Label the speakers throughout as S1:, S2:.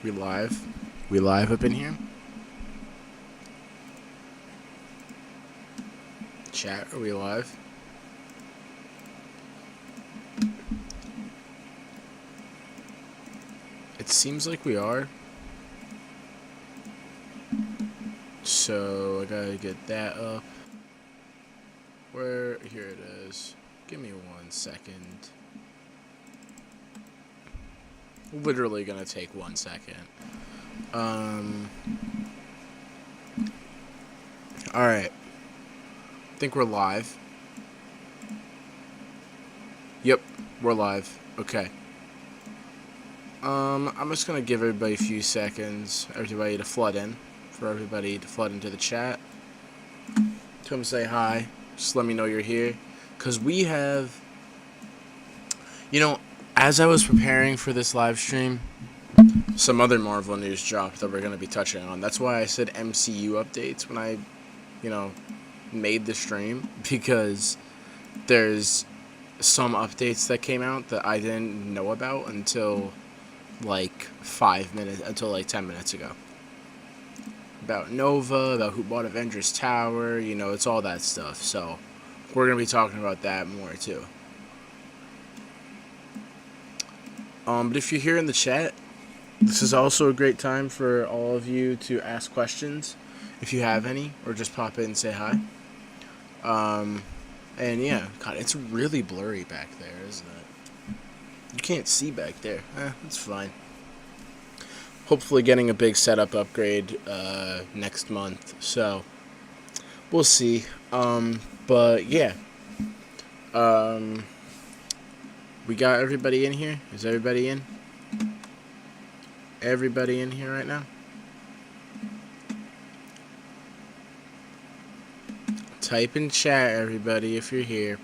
S1: We live? We live up in here? Chat, are we live? It seems like we are. So I gotta get that up. Here it is. Give me 1 second. Literally gonna take 1 second. Alright. I think we're live. Yep, we're live. Okay. I'm just gonna give everybody a few seconds, everybody to flood in, for everybody to flood into the chat. Come say hi. Just let me know you're here. Because we have, as I was preparing for this live stream, some other Marvel news dropped that we're going to be touching on. That's why I said MCU updates when I, made the stream. Because there's some updates that came out that I didn't know about until, 10 minutes ago. About Nova, about who bought Avengers Tower, it's all that stuff. So, we're going to be talking about that more, too. But if you're here in the chat, this is also a great time for all of you to ask questions, if you have any, or just pop in and say hi. And yeah, God, it's really blurry back there, isn't it? You can't see back there. It's fine. Hopefully getting a big setup upgrade next month, so we'll see. But yeah, we got everybody in here. Is everybody in? Everybody in here right now? Type in chat, everybody, if you're here.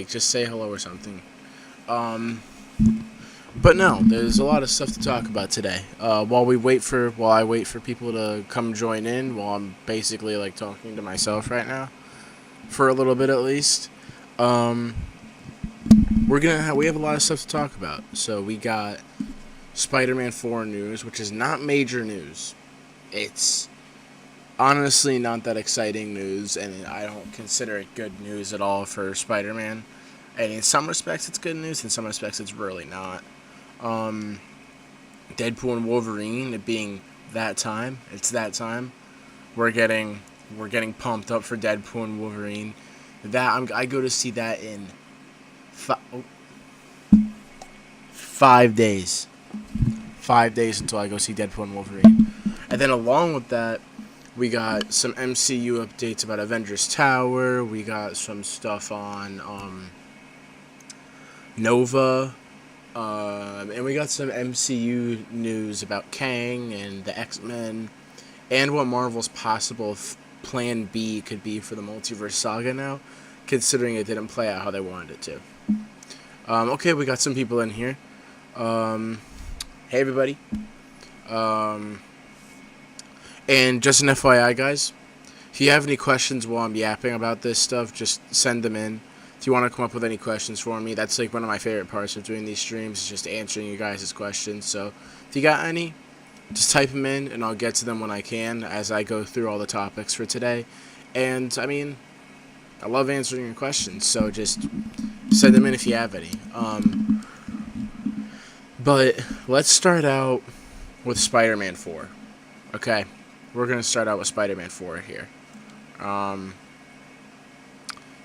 S1: Just say hello or something. But no, there's a lot of stuff to talk about today. While I wait for people to come join in, while I'm basically talking to myself right now, for a little bit at least, we have a lot of stuff to talk about. So we got Spider-Man 4 news, which is not major news. It's honestly not that exciting news, and I don't consider it good news at all for Spider-Man. And in some respects it's good news, in some respects it's really not. Deadpool and Wolverine, it being that time, it's that time. We're getting pumped up for Deadpool and Wolverine. I go to see that in 5 days. 5 days until I go see Deadpool and Wolverine. And then along with that, we got some MCU updates about Avengers Tower. We got some stuff on Nova. And we got some MCU news about Kang and the X-Men, and what Marvel's possible plan B could be for the multiverse saga now, considering it didn't play out how they wanted it to. Okay, we got some people in here. Hey everybody. And just an FYI, guys, if you have any questions while I'm yapping about this stuff, just send them in. If you want to come up with any questions for me, that's one of my favorite parts of doing these streams, is just answering you guys' questions. So if you got any, just type them in, and I'll get to them when I can as I go through all the topics for today. And, I love answering your questions, so just send them in if you have any. But let's start out with Spider-Man 4. Okay, we're going to start out with Spider-Man 4 here.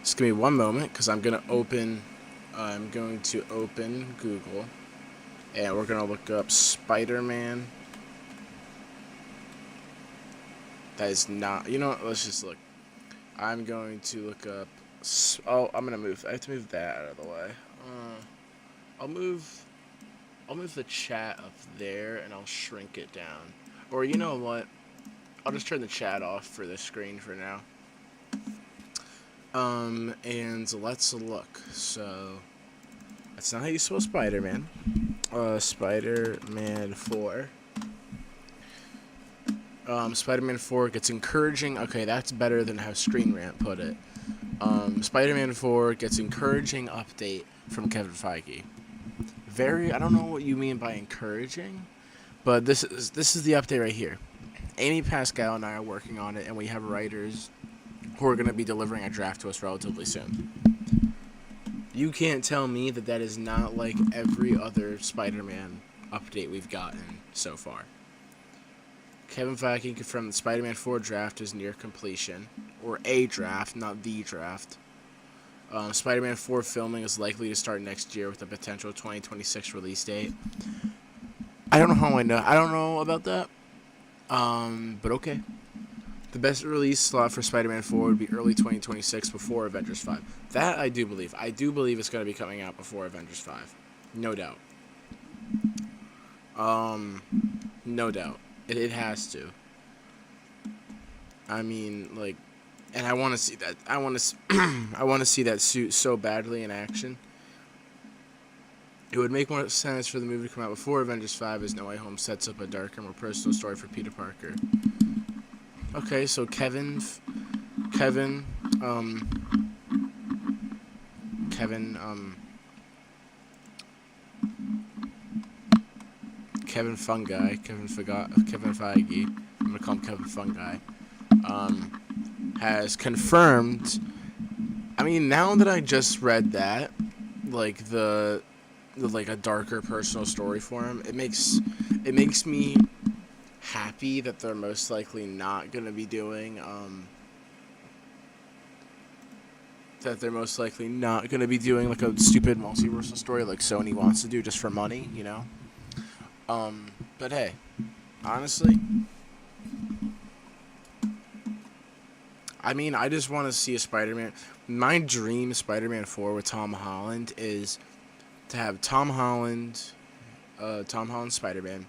S1: Just give me one moment, because I'm going to open Google, and we're going to look up Spider-Man. That is not, let's just look. I'm going to look up, I'm going to move, I have to move that out of the way. I'll move the chat up there, and I'll shrink it down. Or you know what? I'll just turn the chat off for this screen for now. And let's look. So, that's not how you spell Spider-Man. Spider-Man 4. Spider-Man 4 gets encouraging. Okay, that's better than how Screen Rant put it. Spider-Man 4 gets encouraging update from Kevin Feige. very, I don't know what you mean by encouraging, but this is the update right here. Amy Pascal and I are working on it, and we have writers who are going to be delivering a draft to us relatively soon. You can't tell me that that is not like every other Spider-Man update we've gotten so far. Kevin Feige confirmed the Spider-Man 4 draft is near completion, or a draft, not the draft. Spider-Man 4 filming is likely to start next year with a potential 2026 release date. I don't know how I know. I don't know about that. But okay. The best release slot for Spider-Man 4 would be early 2026 before Avengers 5. That I do believe. I do believe it's going to be coming out before Avengers 5. No doubt. No doubt. It has to. I mean, like, and I want to see that. I want to I want to see that suit so badly in action. It would make more sense for the movie to come out before Avengers 5, as No Way Home sets up a darker, more personal story for Peter Parker. Okay, so Kevin Feige, I'm gonna call him Kevin Fungi, has confirmed. I mean, now that I just read that, like like a darker personal story for him, it makes me happy that they're most likely not gonna be doing like a stupid multiversal story like Sony wants to do just for money, you know. But hey, honestly, I mean, I just want to see a Spider-Man. My dream Spider-Man 4 with Tom Holland is to have Tom Holland Spider-Man,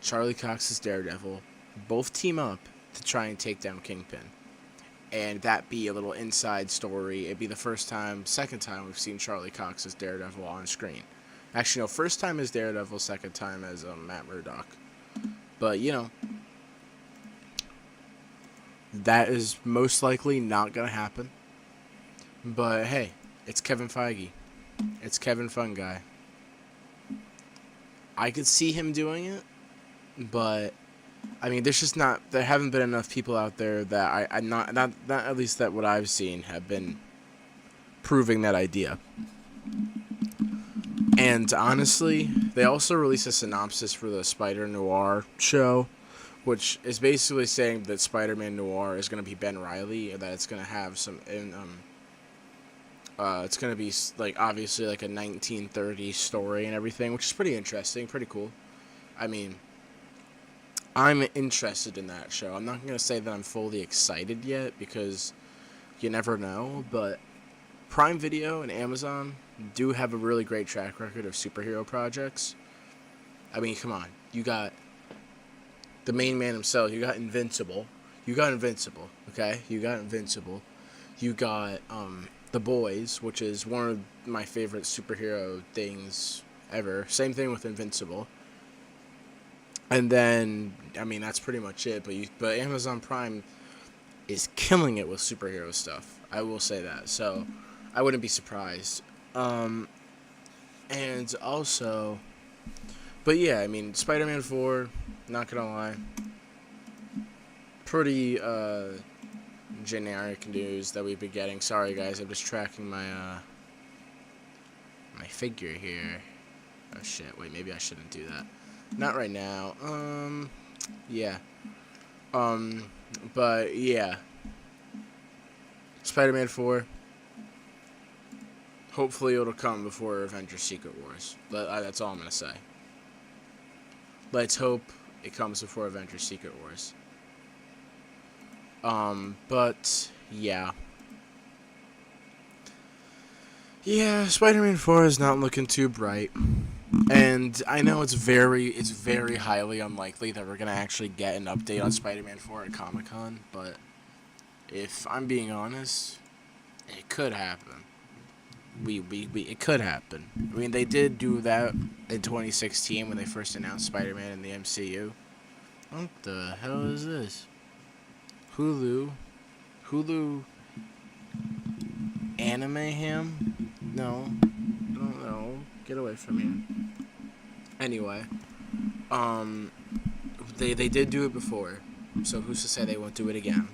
S1: Charlie Cox as Daredevil, both team up to try and take down Kingpin. And that be a little inside story. It'd be the second time we've seen Charlie Cox as Daredevil on screen. Actually, no, first time as Daredevil, second time as Matt Murdock. But, you know, that is most likely not going to happen. But, hey, it's Kevin Feige. It's Kevin Fungi. I could see him doing it, but I mean, there haven't been enough people out there that I'm not at least that what I've seen have been proving that idea. And honestly, they also released a synopsis for the Spider Noir show, which is basically saying that Spider-Man Noir is going to be Ben Reilly, and that it's going to have it's going to be like obviously like a 1930s story and everything, which is pretty interesting, pretty cool. I mean, I'm interested in that show. I'm not going to say that I'm fully excited yet because you never know, but Prime Video and Amazon do have a really great track record of superhero projects. I mean, come on. You got the main man himself. You got Invincible, okay? You got Invincible. You got The Boys, which is one of my favorite superhero things ever. Same thing with Invincible. And then, I mean, that's pretty much it. But Amazon Prime is killing it with superhero stuff. I will say that. So, I wouldn't be surprised. And also, but yeah, I mean, Spider-Man 4, not gonna lie, pretty generic news that we've been getting. Sorry guys, I'm just tracking my my figure here. Oh shit, wait, maybe I shouldn't do that. Not right now. Yeah. But yeah. Spider-Man 4. Hopefully it'll come before Avengers Secret Wars. That's all I'm gonna say. Let's hope it comes before Avengers Secret Wars. But yeah. Yeah, Spider-Man 4 is not looking too bright. And I know it's very highly unlikely that we're gonna actually get an update on Spider-Man 4 at Comic-Con, but if I'm being honest, it could happen. It could happen. I mean, they did do that in 2016 when they first announced Spider-Man in the MCU. What the hell is this? Hulu Anime Ham? No, I don't know. Get away from me. Anyway, um, they did do it before, so who's to say they won't do it again?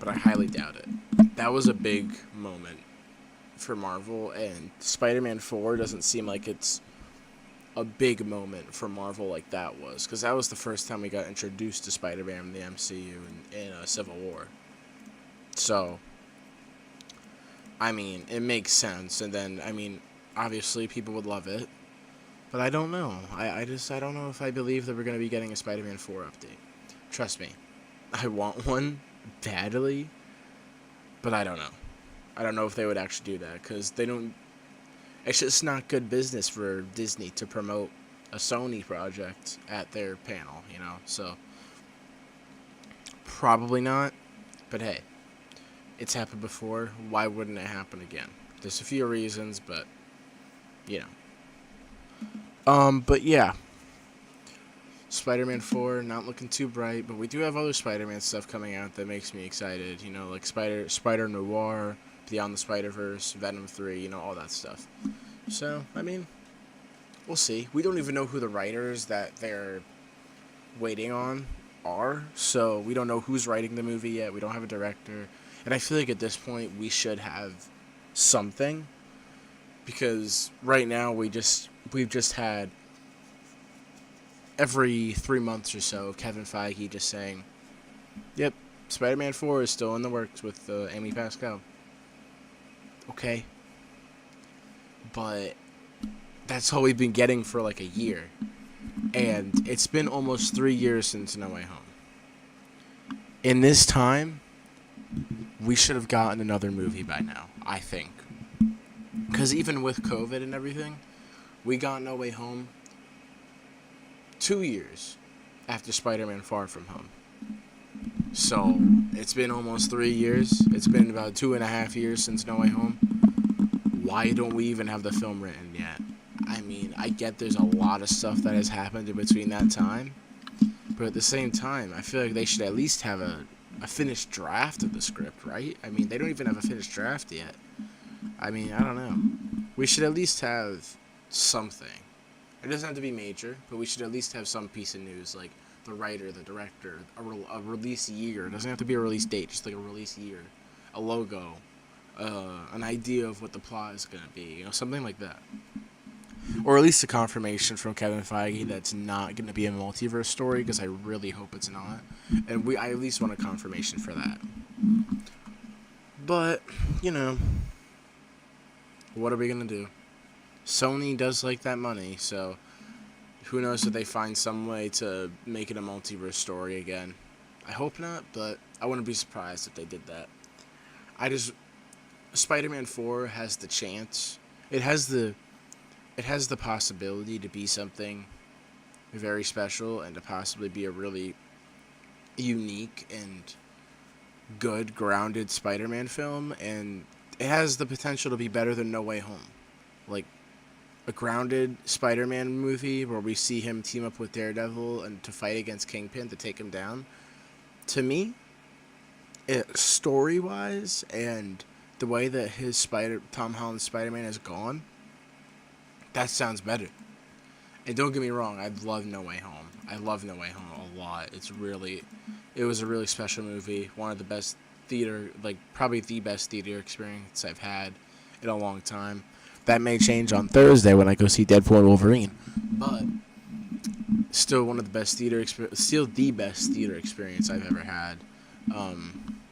S1: But I highly doubt it. That was a big moment for Marvel, and Spider-Man 4 doesn't seem like it's a big moment for Marvel like that was, because that was the first time we got introduced to Spider-Man in the MCU in Civil War. So, I mean, it makes sense, and then, I mean, obviously people would love it, but I don't know. I don't know if I believe that we're going to be getting a Spider-Man 4 update. Trust me, I want one badly, but I don't know. I don't know if they would actually do that, because they don't. It's just not good business for Disney to promote a Sony project at their panel, you know? So, probably not, but hey, it's happened before. Why wouldn't it happen again? There's a few reasons, but, you know. But yeah. Spider-Man 4, not looking too bright, but we do have other Spider-Man stuff coming out that makes me excited. You know, like Spider Noir, Beyond the Spider-Verse, Venom 3, you know, all that stuff. So, I mean, we'll see. We don't even know who the writers that they're waiting on are, so we don't know who's writing the movie yet. We don't have a director. And I feel like at this point we should have something, because right now we've just had every 3 months or so of Kevin Feige just saying, yep, Spider-Man 4 is still in the works with Amy Pascal. Okay. But that's all we've been getting for like a year. And it's been almost 3 years since No Way Home. In this time, we should have gotten another movie by now, I think. Because even with COVID and everything, we got No Way Home 2 years after Spider-Man Far From Home. So, it's been almost 3 years. It's been about 2.5 years since No Way Home. Why don't we even have the film written yet? I mean, I get there's a lot of stuff that has happened in between that time. But at the same time, I feel like they should at least have a finished draft of the script, right? I mean, they don't even have a finished draft yet. I mean, I don't know. We should at least have something. It doesn't have to be major, but we should at least have some piece of news, like the writer, the director, a release year. It doesn't have to be a release date, just like a release year, a logo, an idea of what the plot is going to be, you know, something like that. Or at least a confirmation from Kevin Feige that's not going to be a multiverse story, because I really hope it's not. And I at least want a confirmation for that. But, you know, what are we going to do? Sony does like that money, so who knows if they find some way to make it a multiverse story again. I hope not, but I wouldn't be surprised if they did that. Spider-Man 4 has the chance. It has the possibility to be something very special and to possibly be a really unique and good, grounded Spider-Man film, and it has the potential to be better than No Way Home. Like, a grounded Spider-Man movie where we see him team up with Daredevil and to fight against Kingpin to take him down. To me, story-wise and the way that Tom Holland's Spider-Man has gone, that sounds better. And don't get me wrong, I love No Way Home. I love No Way Home a lot. It was a really special movie. One of the best probably the best theater experience I've had in a long time. That may change on Thursday when I go see Deadpool and Wolverine. But still one of the best still the best theater experience I've ever had.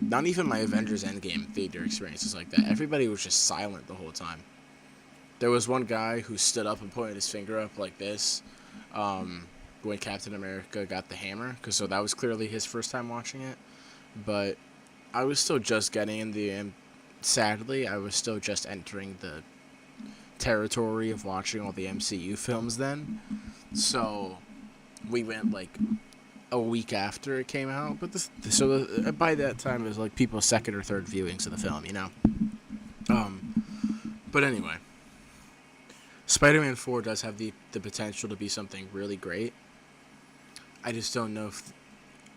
S1: Not even my Avengers Endgame theater experiences like that. Everybody was just silent the whole time. There was one guy who stood up and pointed his finger up like this when Captain America got the hammer, so that was clearly his first time watching it. But I was still just getting in sadly, I was still just entering the territory of watching all the MCU films then. So we went like a week after it came out, but by that time it was like people's second or third viewings of the film, you know. But anyway, Spider-Man 4 does have the potential to be something really great. I just don't know if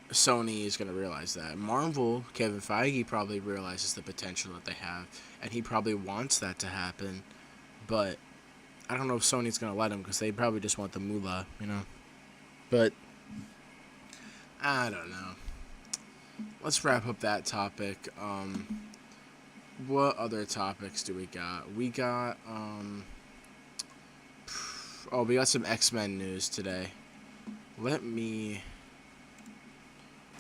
S1: Sony is going to realize that. Marvel, Kevin Feige probably realizes the potential that they have, and he probably wants that to happen, but I don't know if Sony's gonna let him because they probably just want the moolah, you know. But I don't know. Let's wrap up that topic. What other topics do we got? We got we got some X-Men news today. We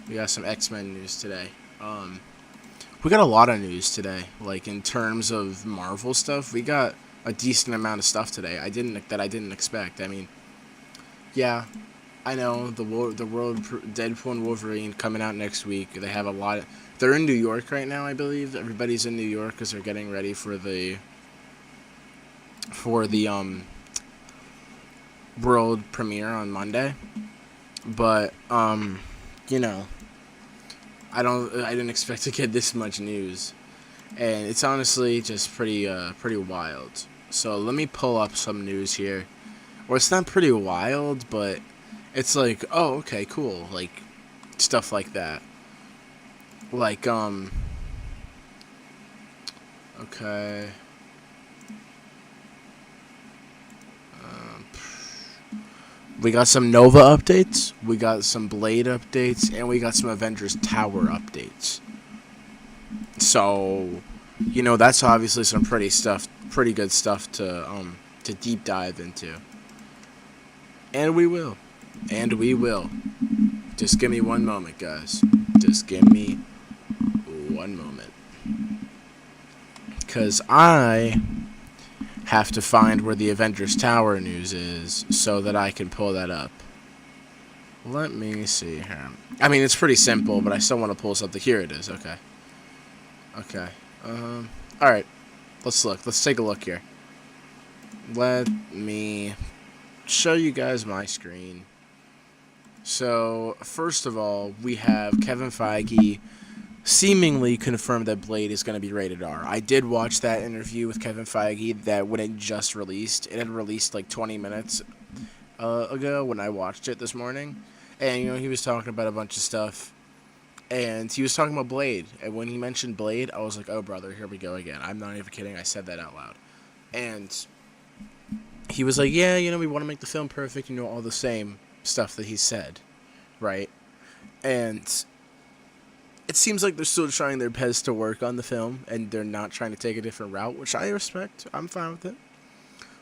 S1: got some X-Men news today. We got a lot of news today. Like in terms of Marvel stuff, we got a decent amount of stuff today. I didn't expect. I mean, yeah, I know the world Deadpool and Wolverine coming out next week. They have a lot. They're in New York right now, I believe. Everybody's in New York because they're getting ready for the world premiere on Monday. But you know, I didn't expect to get this much news, and it's honestly just pretty wild. So let me pull up some news here. Or it's not pretty wild, but it's like, oh, okay, cool, like stuff like that. Like okay. We got some Nova updates, we got some Blade updates, and we got some Avengers Tower updates. So, you know, that's obviously some pretty good stuff to deep dive into. And we will. Just give me one moment, guys. Just give me one moment. Because I have to find where the Avengers Tower news is so that I can pull that up. Let me see here. I mean, it's pretty simple, but I still want to pull something. Here it is. Okay. Alright. Let's look. Let's take a look here. Let me show you guys my screen. So, first of all, we have Kevin Feige seemingly confirmed that Blade is going to be rated R. I did watch that interview with Kevin Feige that when it just released. It had released like 20 minutes ago when I watched it this morning. And, you know, he was talking about a bunch of stuff. And he was talking about Blade. And when he mentioned Blade, I was like, oh, brother, here we go again. I'm not even kidding. I said that out loud. And he was like, yeah, you know, we want to make the film perfect. You know, all the same stuff that he said. Right? And it seems like they're still trying their best to work on the film, and they're not trying to take a different route, which I respect. I'm fine with it.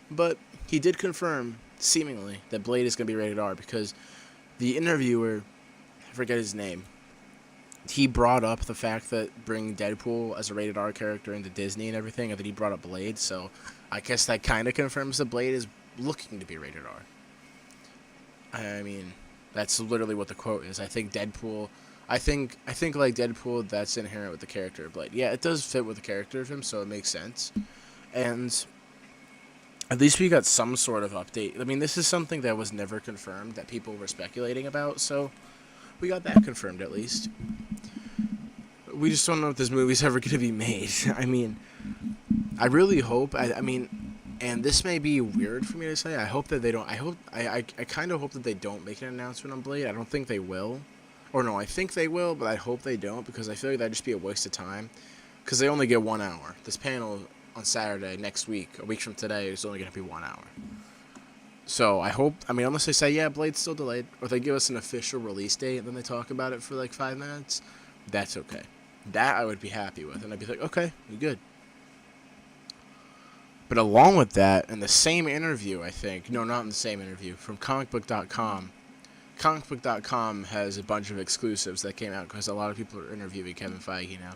S1: But he did confirm, seemingly, that Blade is going to be rated R, because the interviewer, I forget his name, he brought up the fact that bringing Deadpool as a rated R character into Disney and everything, and then he brought up Blade, so I guess that kind of confirms that Blade is looking to be rated R. I mean, that's literally what the quote is. I think like Deadpool, that's inherent with the character of Blade. Yeah, it does fit with the character of him, so it makes sense. And at least we got some sort of update. I mean, this is something that was never confirmed that people were speculating about, so we got that confirmed at least. We just don't know if this movie's ever going to be made. I mean, I really hope, I mean, and this may be weird for me to say, I hope that they don't, I kind of hope that they don't make an announcement on Blade. I don't think they will. Or no, I think they will, but I hope they don't, because I feel like that'd just be a waste of time. Because they only get 1 hour. This panel on Saturday, next week, a week from today, is only going to be 1 hour. So I hope, I mean, unless they say, yeah, Blade's still delayed, or they give us an official release date, and then they talk about it for like 5 minutes, that's okay. That I would be happy with, and I'd be like, okay, you're good. But along with that, in the same interview, I think, no, not in the same interview, from comicbook.com, comicbook.com has a bunch of exclusives that came out because a lot of people are interviewing Kevin Feige now.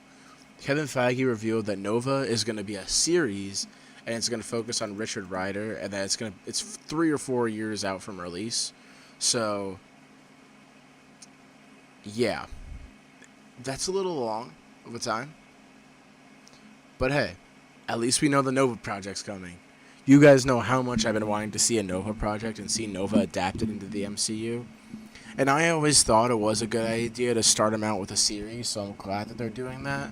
S1: Kevin Feige revealed that Nova is going to be a series, and it's going to focus on Richard Rider, and that it's 3 or 4 years out from release. So, yeah, that's a little long of a time. But hey, at least we know the Nova project's coming. You guys know how much I've been wanting to see a Nova project and see Nova adapted into the MCU. And I always thought it was a good idea to start them out with a series, so I'm glad that they're doing that.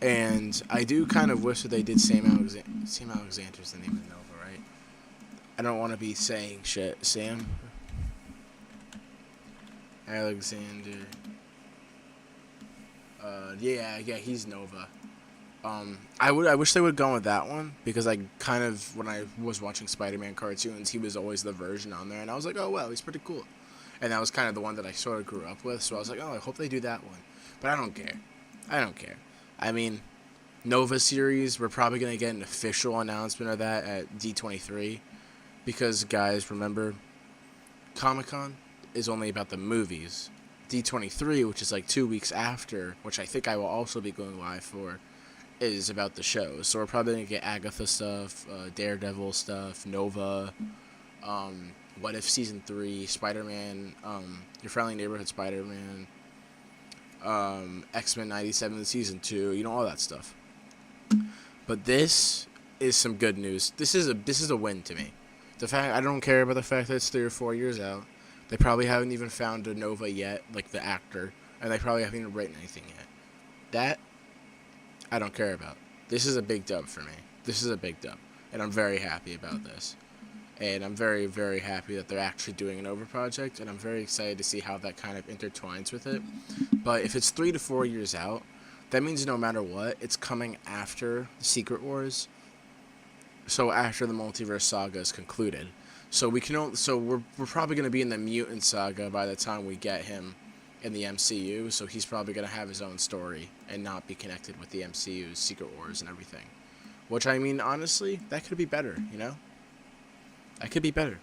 S1: And I do kind of wish that they did Sam Alexander's the name of Nova, right? I don't want to be saying shit. Sam Alexander. Yeah, he's Nova. I wish they would have gone with that one, because I kind of, when I was watching Spider-Man cartoons, he was always the version on there, and I was like, oh wow, he's pretty cool. And that was kind of the one that I sort of grew up with, so I was like, oh, I hope they do that one. But I don't care. I don't care. I mean, Nova series, we're probably going to get an official announcement of that at D23, because, guys, remember, Comic-Con is only about the movies. D23, which is like 2 weeks after, which I think I will also be going live for, is about the shows. So we're probably going to get Agatha stuff, Daredevil stuff, Nova, What If Season 3, Spider-Man, Your Friendly Neighborhood Spider-Man, X-Men 97 Season 2, you know, all that stuff. But this is some good news. This is a win to me. The fact, I don't care about the fact that it's 3 or 4 years out. They probably haven't even found a Nova yet, like the actor, and they probably haven't even written anything yet. That, I don't care about. This is a big dub for me. This is a big dub, and I'm very happy about this. And I'm very, very happy that they're actually doing a Nova project, and I'm very excited to see how that kind of intertwines with it. But if it's 3 to 4 years out, that means no matter what, it's coming after the Secret Wars. So after the multiverse saga is concluded. So we're probably going to be in the mutant saga by the time we get him in the MCU. So he's probably going to have his own story and not be connected with the MCU's Secret Wars and everything. Which, I mean, honestly, that could be better, you know? That could be better.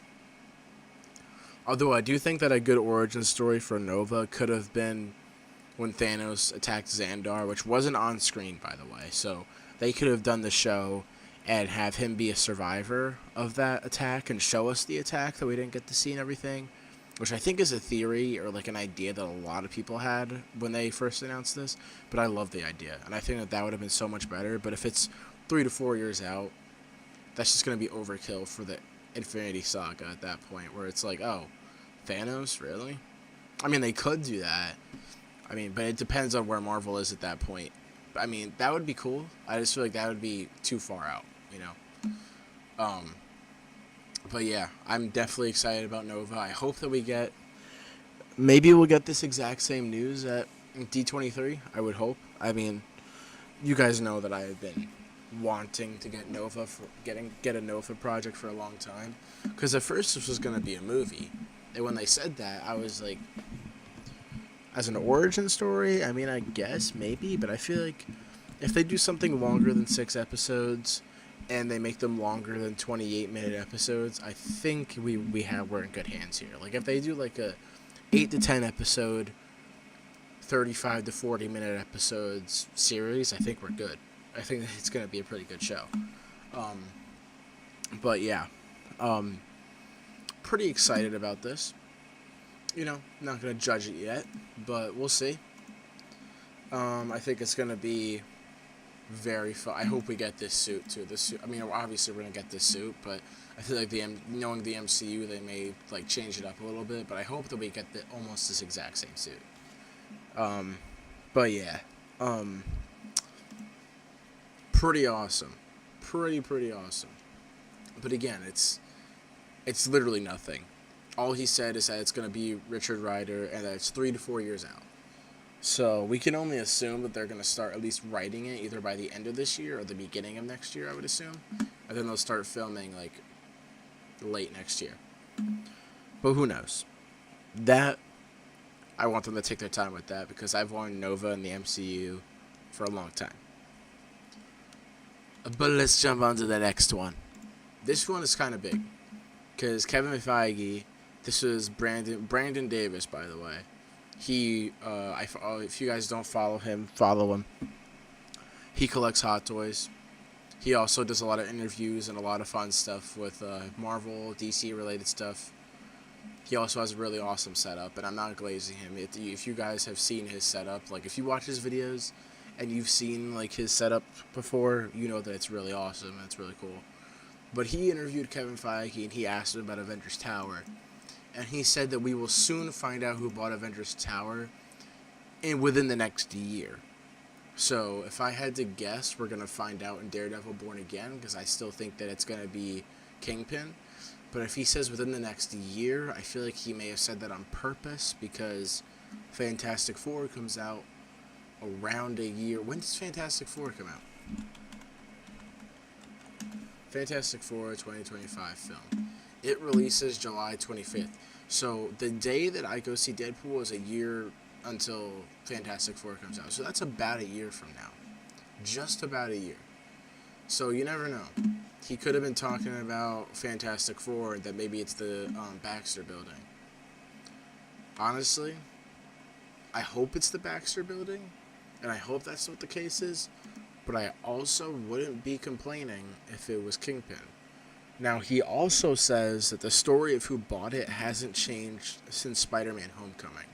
S1: Although I do think that a good origin story for Nova could have been when Thanos attacked Xandar, which wasn't on screen, by the way. So they could have done the show and have him be a survivor of that attack and show us the attack that we didn't get to see and everything, which I think is a theory or like an idea that a lot of people had when they first announced this, but I love the idea, and I think that that would have been so much better. But if it's 3 to 4 years out, that's just going to be overkill for the Infinity Saga at that point, where it's like, oh, Thanos, really? I mean, they could do that. I mean, but it depends on where Marvel is at that point. I mean, that would be cool. I just feel like that would be too far out, you know? But yeah, I'm definitely excited about Nova. I hope that maybe we'll get this exact same news at D23, I would hope. I mean, you guys know that I have been wanting to get get a Nova project for a long time. Because at first this was going to be a movie. And when they said that, I was like, as an origin story, I mean, I guess, maybe, but I feel like if they do something longer than 6 episodes, and they make them longer than 28-minute episodes, I think we're in good hands here. Like, if they do, like, a 8 to 10 episode, 35 to 40-minute episodes series, I think we're good. I think it's going to be a pretty good show. But, yeah. Pretty excited about this. You know, not going to judge it yet, but we'll see. I think it's going to be very fun. I hope we get this suit, too. This suit, I mean, obviously we're going to get this suit, but I feel like knowing the MCU, they may, like, change it up a little bit, but I hope that we get almost this exact same suit. But, yeah. Pretty awesome. Pretty awesome. But, again, it's literally nothing. All he said is that it's going to be Richard Rider and that it's 3 to 4 years out. So we can only assume that they're going to start at least writing it either by the end of this year or the beginning of next year, I would assume. And then they'll start filming, like, late next year. But who knows? I want them to take their time with that because I've wanted Nova in the MCU for a long time. But let's jump on to the next one. This one is kind of big. Because Kevin Feige, this was Brandon Davis, by the way. He, if you guys don't follow him, follow him. He collects Hot Toys. He also does a lot of interviews and a lot of fun stuff with Marvel, DC related stuff. He also has a really awesome setup, and I'm not glazing him. If you guys have seen his setup, like if you watch his videos and you've seen like his setup before, you know that it's really awesome and it's really cool. But he interviewed Kevin Feige and he asked him about Avengers Tower. And he said that we will soon find out who bought Avengers Tower within the next year. So if I had to guess, we're going to find out in Daredevil Born Again, because I still think that it's going to be Kingpin. But if he says within the next year, I feel like he may have said that on purpose, because Fantastic Four comes out around a year. When does Fantastic Four come out? Fantastic Four 2025 film. It releases July 25th. So the day that I go see Deadpool is a year until Fantastic Four comes out. So that's about a year from now. Just about a year. So you never know. He could have been talking about Fantastic Four, that maybe it's the Baxter Building. Honestly, I hope it's the Baxter Building, and I hope that's what the case is, but I also wouldn't be complaining if it was Kingpin. Now, he also says that the story of who bought it hasn't changed since Spider-Man Homecoming,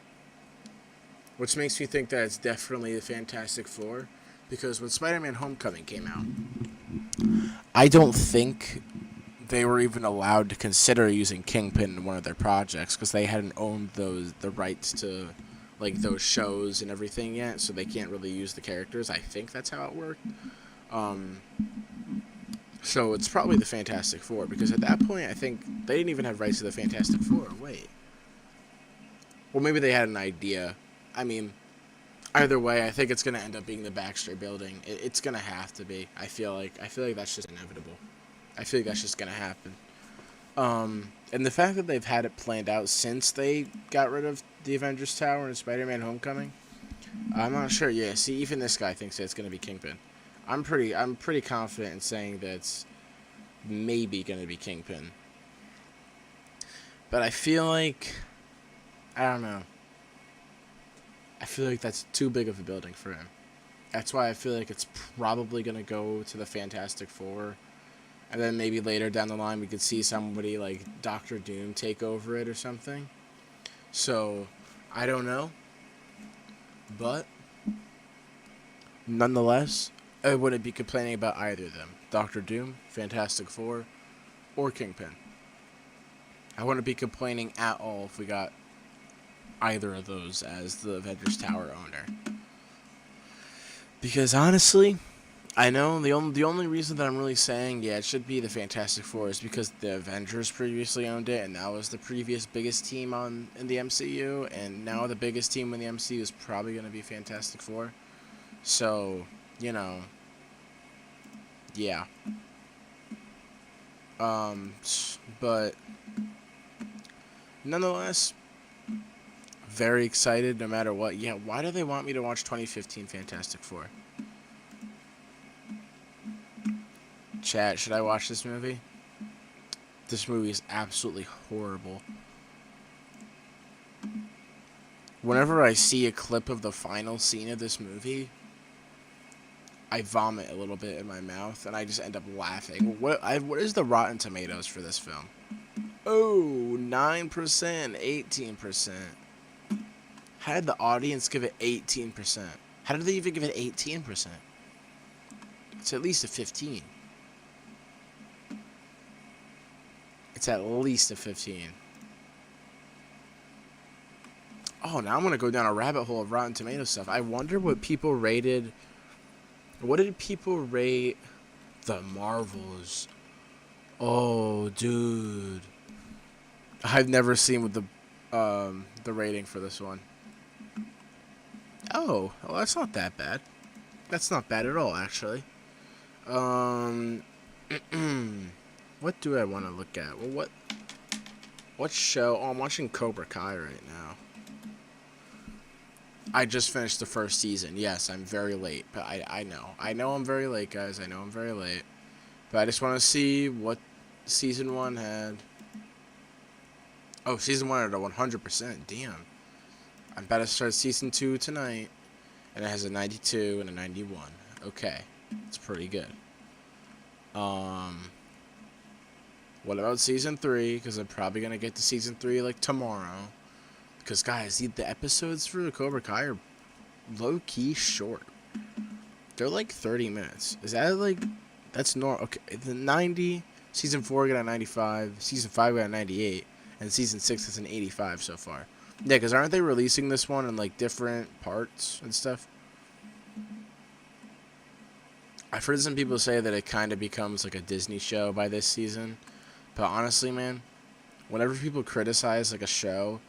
S1: which makes me think that it's definitely the Fantastic Four, because when Spider-Man Homecoming came out, I don't think they were even allowed to consider using Kingpin in one of their projects because they hadn't owned the rights to like those shows and everything yet, so they can't really use the characters. I think that's how it worked. So it's probably the Fantastic Four, because at that point I think they didn't even have rights to the Fantastic Four. Wait. Well, maybe they had an idea. I mean, either way, I think it's going to end up being the Baxter Building. It's going to have to be. I feel like that's just inevitable. I feel like that's just going to happen. And the fact that they've had it planned out since they got rid of the Avengers Tower and Spider-Man Homecoming, I'm not sure. Yeah, see, even this guy thinks that it's going to be Kingpin. I'm pretty confident in saying that it's maybe going to be Kingpin. But I feel like, I don't know. I feel like that's too big of a building for him. That's why I feel like it's probably going to go to the Fantastic Four. And then maybe later down the line we could see somebody like Doctor Doom take over it or something. So, I don't know. But, nonetheless, I wouldn't be complaining about either of them. Doctor Doom, Fantastic Four, or Kingpin. I wouldn't be complaining at all if we got either of those as the Avengers Tower owner. Because honestly, I know the only reason that I'm really saying, yeah, it should be the Fantastic Four is because the Avengers previously owned it, and that was the previous biggest team in the MCU, and now the biggest team in the MCU is probably going to be Fantastic Four. So, you know, yeah. But nonetheless, very excited no matter what. Yeah, why do they want me to watch 2015 Fantastic Four? Chat, should I watch this movie? This movie is absolutely horrible. Whenever I see a clip of the final scene of this movie, I vomit a little bit in my mouth, and I just end up laughing. What is the Rotten Tomatoes for this film? Oh, 9%, 18%. How did the audience give it 18%? How did they even give it 18%? It's at least a 15. It's at least a 15. Oh, now I'm going to go down a rabbit hole of Rotten Tomatoes stuff. I wonder what people rated. What did people rate the Marvels? Oh, dude. I've never seen what the rating for this one. Oh, well, that's not that bad. That's not bad at all, actually. What do I want to look at? Well, what show? Oh, I'm watching Cobra Kai right now. I just finished the first season. Yes, I'm very late, but I know. I know I'm very late, guys. I know I'm very late. But I just want to see what season 1 had. Oh, season 1 at a 100%. Damn. I'm about to start season 2 tonight. And it has a 92 and a 91. Okay. It's pretty good. What about season 3? Because I'm probably going to get to season 3 like tomorrow. Because, guys, the episodes for the Cobra Kai are low-key short. They're like 30 minutes. Is that like... That's normal. Okay, the 90... Season 4 got a 95. Season 5 got a 98. And Season 6 is an 85 so far. Yeah, because aren't they releasing this one in, like, different parts and stuff? I've heard some people say that it kind of becomes like a Disney show by this season. But honestly, man, whenever people criticize, like, a show...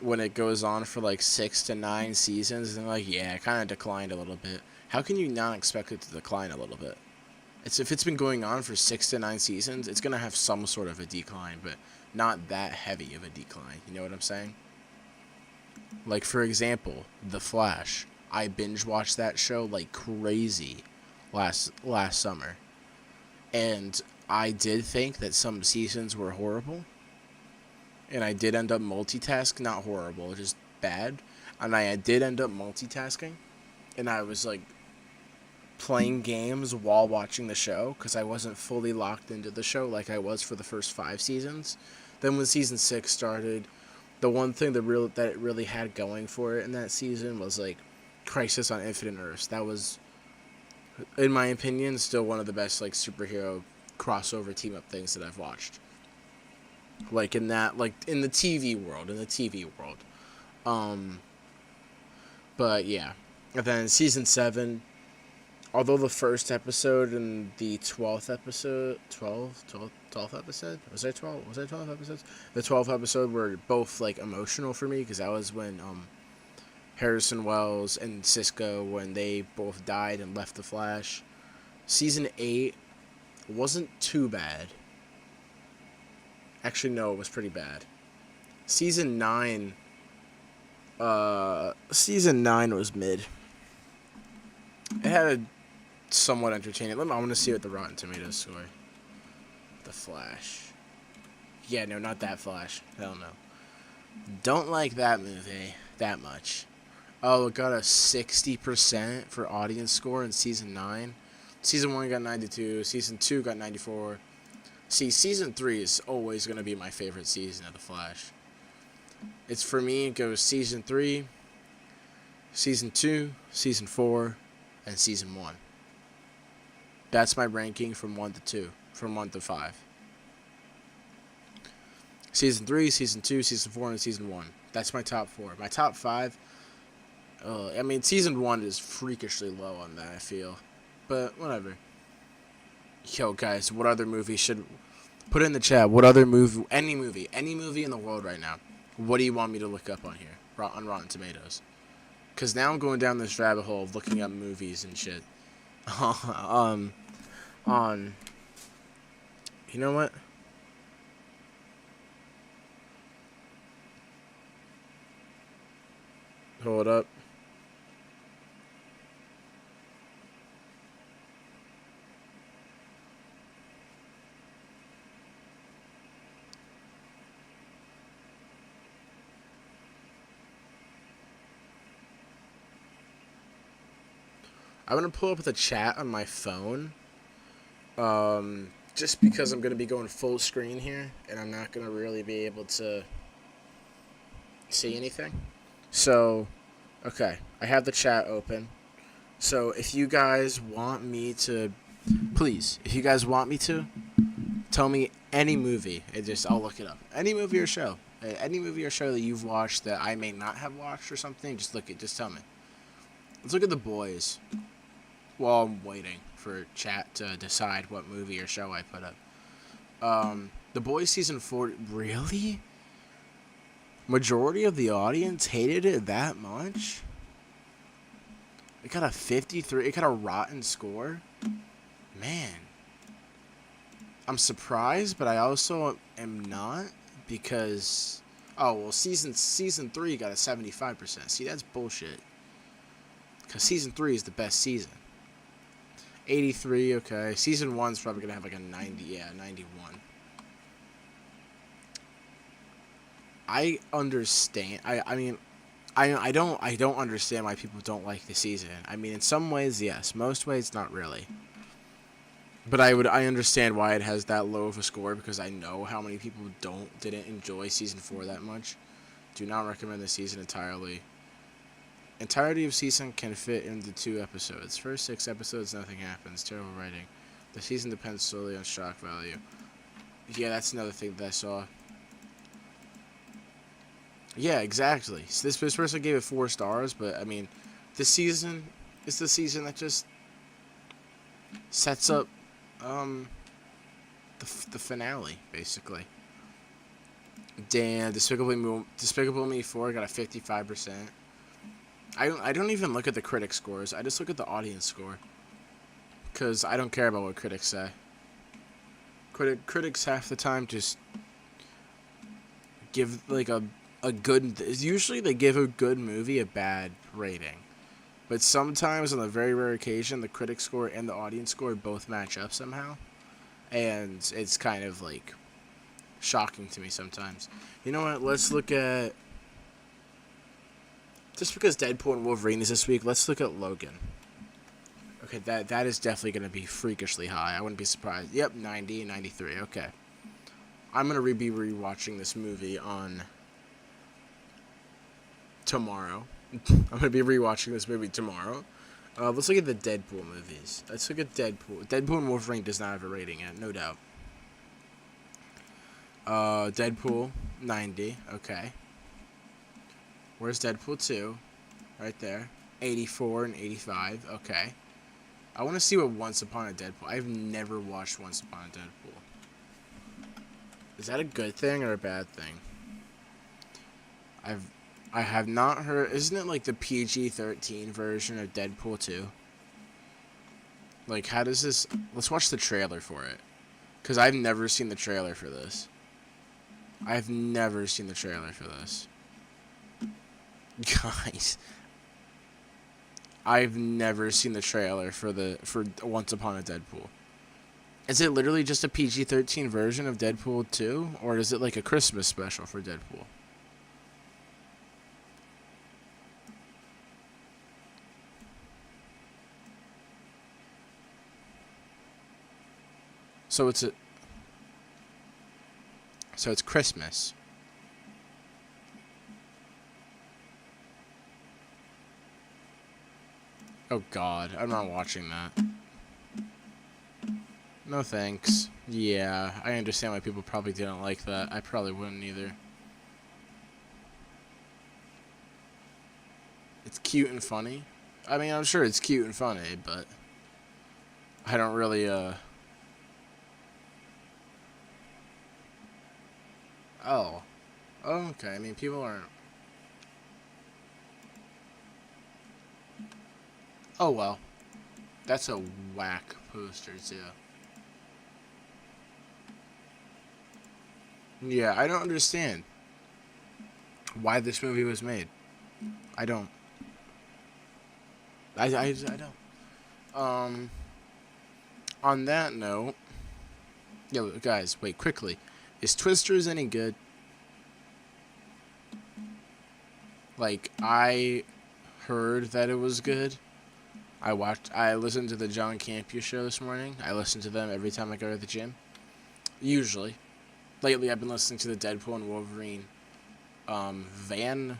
S1: when it goes on for like 6 to 9 seasons, and like, yeah, it kind of declined a little bit. how can you not expect it to decline a little bit? If it's been going on for 6 to 9 seasons, it's gonna have some sort of a decline, but not that heavy of a decline. You know what I'm saying? Like, for example, The Flash. I binge watched that show like crazy last summer, and I did think that some seasons were horrible, and I did end up multitasking. Not horrible, just bad. And I did end up multitasking, and I was like playing games while watching the show because I wasn't fully locked into the show like I was for the first 5 seasons. Then when season 6 started, the one thing that it really had going for it in that season was like Crisis on Infinite Earths. That was, in my opinion, still one of the best like superhero crossover team up things that I've watched. Like in the TV world. But yeah. And then season 7, although the first episode and the 12th episode, 12th episode? Was there 12? Was there 12 episodes? The 12th episode were both like emotional for me because that was when Harrison Wells and Cisco, when they both died and left the Flash. Season 8 wasn't too bad. Actually, no, it was pretty bad. Season 9 was mid. It had a somewhat entertaining. I want to see what the Rotten Tomatoes score. The Flash. Yeah, no, not that Flash. Hell no. Don't like that movie that much. Oh, it got a 60% for audience score in season 9. Season 1 got 92. Season 2 got 94. See, season 3 is always going to be my favorite season of The Flash. It's, for me, it goes season 3, season 2, season 4, and season 1. That's my ranking from 1 to 2, from 1 to 5. Season 3, season 2, season 4, and season 1. That's my top 4. My top 5, season 1 is freakishly low on that, I feel. But, whatever. Yo, guys, what other movie should... Put it in the chat. What other movie... Any movie in the world right now. What do you want me to look up on here? On Rotten Tomatoes. Because now I'm going down this rabbit hole of looking up movies and shit. You know what? Hold up. I'm going to pull up the chat on my phone. Just because I'm going to be going full screen here. And I'm not going to really be able to see anything. So, okay. I have the chat open. So, if you guys want me to... Please, if you guys want me to, tell me any movie. I'll look it up. Any movie or show. Any movie or show that you've watched that I may not have watched or something. Just tell me. Let's look at The Boys. While I'm waiting for chat to decide what movie or show I put up. The Boys season 4, really? Majority of the audience hated it that much? It got a 53, it got a rotten score? Man. I'm surprised, but I also am not, because... Oh, well, season 3 got a 75%. See, that's bullshit. Because season 3 is the best season. 83, okay. Season 1's probably going to have like a 90, yeah, 91. I understand. I don't understand why people don't like the season. I mean, in some ways, yes. Most ways, not really. But I understand why it has that low of a score, because I know how many people didn't enjoy season 4 that much. Do not recommend the season entirely. Entirety of season can fit into 2 episodes. First 6 episodes, nothing happens. Terrible writing. The season depends solely on shock value. Yeah, that's another thing that I saw. Yeah, exactly. So this person gave it 4 stars, but I mean, this season is the season that just sets up the finale, basically. Damn, Despicable Me 4 got a 55%. I don't even look at the critic scores. I just look at the audience score. Because I don't care about what critics say. Critics half the time just give like a good... Usually they give a good movie a bad rating. But sometimes, on a very rare occasion, the critic score and the audience score both match up somehow. And it's kind of like shocking to me sometimes. You know what? Let's look at... Just because Deadpool and Wolverine is this week, let's look at Logan. Okay, that is definitely going to be freakishly high. I wouldn't be surprised. Yep, 90, 93. Okay. I'm going to be rewatching this movie on tomorrow. I'm going to be rewatching this movie tomorrow. Let's look at the Deadpool movies. Let's look at Deadpool. Deadpool and Wolverine does not have a rating yet, no doubt. Deadpool, 90. Okay. Where's Deadpool 2? Right there. 84 and 85. Okay. I want to see what Once Upon a Deadpool... I've never watched Once Upon a Deadpool. Is that a good thing or a bad thing? I have not heard... Isn't it like the PG-13 version of Deadpool 2? Like, how does this... Let's watch the trailer for it. Because I've never seen the trailer for this. I've never seen the trailer for this. Guys... I've never seen the trailer for Once Upon a Deadpool. Is it literally just a PG-13 version of Deadpool 2? Or is it like a Christmas special for Deadpool? So it's Christmas. Oh god, I'm not watching that. No thanks. Yeah, I understand why people probably didn't like that. I probably wouldn't either. It's cute and funny. I mean, I'm sure it's cute and funny, but I don't really, Oh. Oh, okay. I mean, people aren't... Oh, well. That's a whack poster, too. Yeah, I don't understand why this movie was made. I don't. I don't. On that note... Yo, guys, wait, quickly. Is Twisters any good? Like, I heard that it was good. I listened to the John Campea show this morning. I listen to them every time I go to the gym. Usually. Lately, I've been listening to the Deadpool and Wolverine van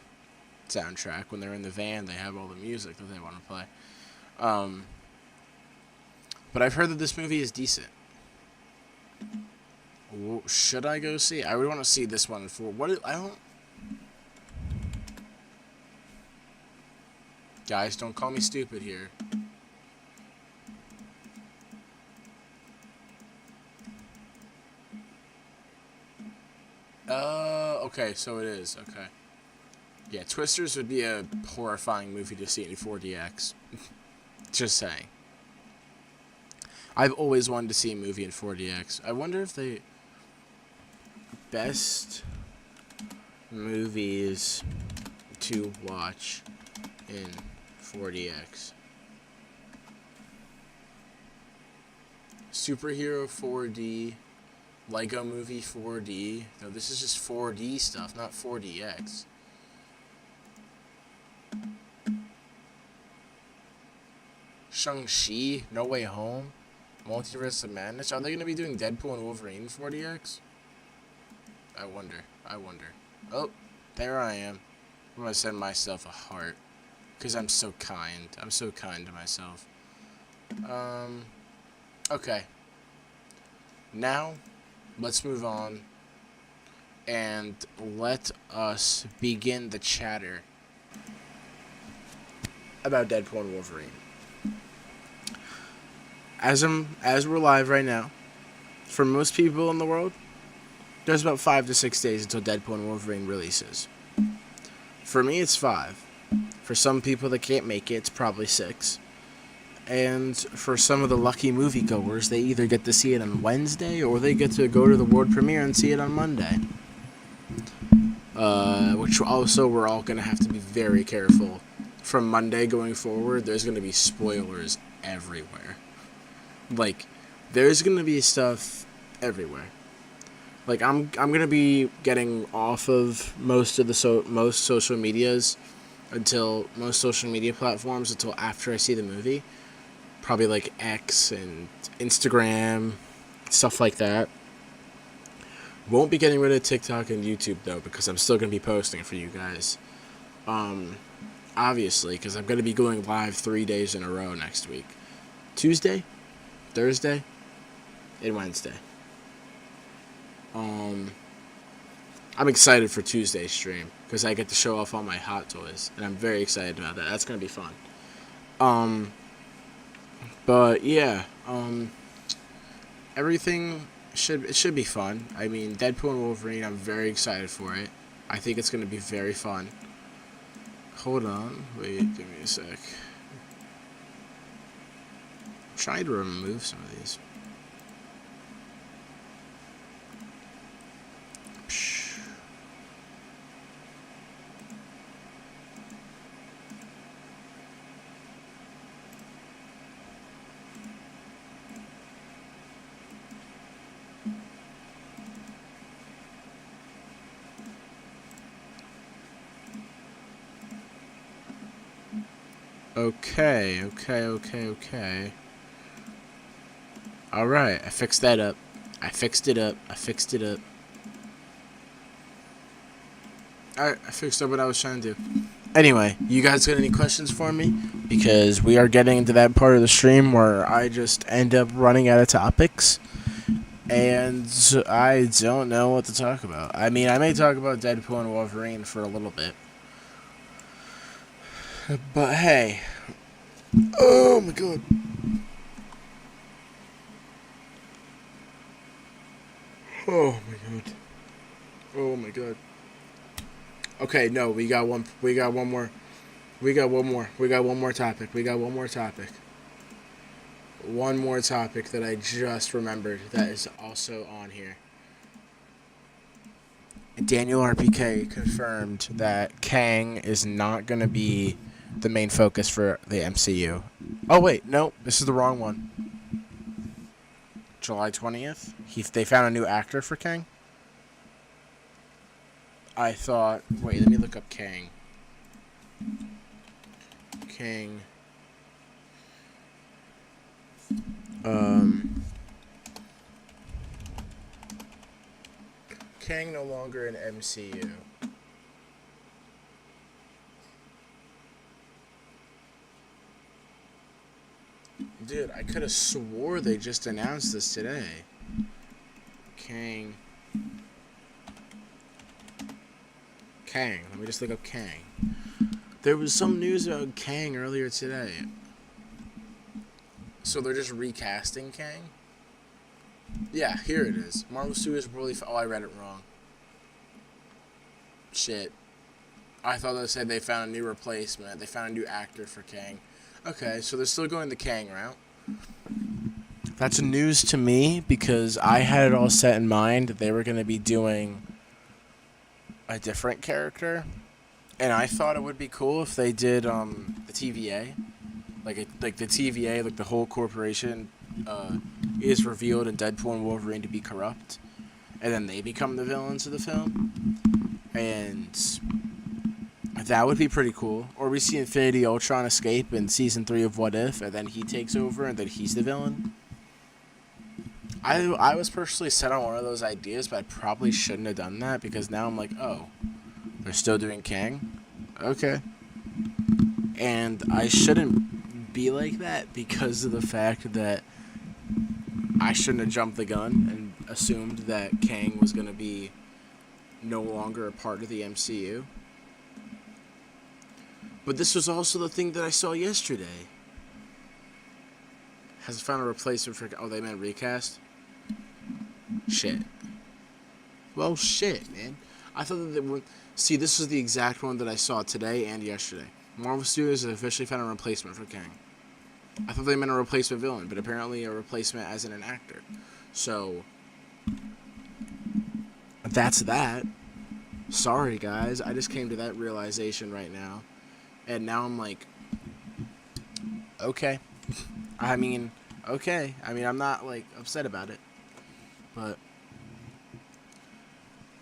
S1: soundtrack. When they're in the van, they have all the music that they want to play. But I've heard that this movie is decent. Should I go see it? I would want to see this one for... I don't... Guys, don't call me stupid here. Okay, so it is. Okay. Yeah, Twisters would be a horrifying movie to see in 4DX. Just saying. I've always wanted to see a movie in 4DX. I wonder if they... Best movies to watch in 4DX. Superhero 4D, Lego Movie 4D. No, this is just 4D stuff, not 4DX. Shang-Chi, No Way Home, Multiverse of Madness. Are they going to be doing Deadpool and Wolverine in 4DX? I wonder. Oh, there I am. I'm going to send myself a heart. Because I'm so kind. I'm so kind to myself. Okay. Now, let's move on. And let us begin the chatter about Deadpool and Wolverine. As we're live right now, for most people in the world, there's about 5 to 6 days until Deadpool and Wolverine releases. For me, it's 5. For some people that can't make it, it's probably 6. And for some of the lucky moviegoers, they either get to see it on Wednesday or they get to go to the world premiere and see it on Monday. Which also we're all going to have to be very careful. From Monday going forward, there's going to be spoilers everywhere. Like, there's going to be stuff everywhere. Like, I'm going to be getting off of most social medias most social media platforms until after I see the movie. Probably like X and Instagram, stuff like that. Won't be getting rid of TikTok and YouTube though, because I'm still going to be posting for you guys. Obviously, because I'm going to be going live 3 days in a row next week. Tuesday, Thursday, and Wednesday. I'm excited for Tuesday's stream because I get to show off all my hot toys, and I'm very excited about that. That's going to be fun. But yeah, everything should be fun. I mean, Deadpool and Wolverine, I'm very excited for it. I think it's going to be very fun. Hold on, wait, give me a sec. I'm trying to remove some of these. Okay. Alright, I fixed that up. I fixed it up. Alright, I fixed up what I was trying to do. Anyway, you guys got any questions for me? Because we are getting into that part of the stream where I just end up running out of topics. And I don't know what to talk about. I mean, I may talk about Deadpool and Wolverine for a little bit. But hey. Oh my god. Oh my god. Okay, no, we got one more topic. One more topic that I just remembered that is also on here. Daniel RPK confirmed that Kang is not going to be the main focus for the MCU. Oh wait, no, this is the wrong one. July 20th? They found a new actor for Kang? I thought... Wait, let me look up Kang. Kang... Kang no longer in MCU. Dude, I could have swore they just announced this today. Kang. Let me just look up Kang. There was some news about Kang earlier today. So they're just recasting Kang? Yeah, here it is. Marvel Studios really... Oh, I read it wrong. Shit. I thought they said they found a new replacement. They found a new actor for Kang. Okay, so they're still going the Kang route. That's news to me because I had it all set in mind that they were going to be doing a different character. And I thought it would be cool if they did the TVA. Like the TVA, like the whole corporation is revealed in Deadpool and Wolverine to be corrupt. And then they become the villains of the film. And that would be pretty cool. Or we see Infinity Ultron escape in Season 3 of What If, and then he takes over, and then he's the villain. I was personally set on one of those ideas, but I probably shouldn't have done that, because now I'm like, oh, they're still doing Kang? Okay. And I shouldn't be like that because of the fact that I shouldn't have jumped the gun and assumed that Kang was going to be no longer a part of the MCU. But this was also the thing that I saw yesterday. Has found a replacement for... Oh, they meant recast? Shit. Well, shit, man. I thought that they were... See, this was the exact one that I saw today and yesterday. Marvel Studios has officially found a replacement for Kang. I thought they meant a replacement villain, but apparently a replacement as in an actor. So, that's that. Sorry, guys. I just came to that realization right now. And now I'm like, okay. I mean, okay. I mean, I'm not, like, upset about it. But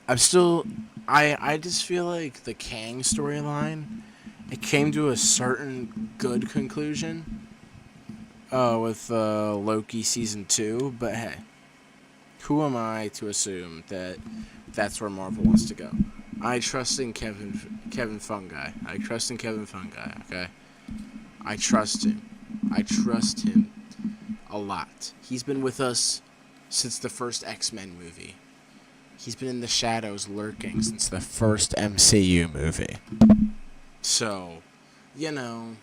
S1: I'm still... I just feel like the Kang storyline, it came to a certain good conclusion with Loki Season 2. But hey, who am I to assume that that's where Marvel wants to go? I trust in Kevin Fungi. I trust in Kevin Fungi, okay? I trust him. I trust him a lot. He's been with us since the first X-Men movie. He's been in the shadows lurking since the first MCU movie. So, you know,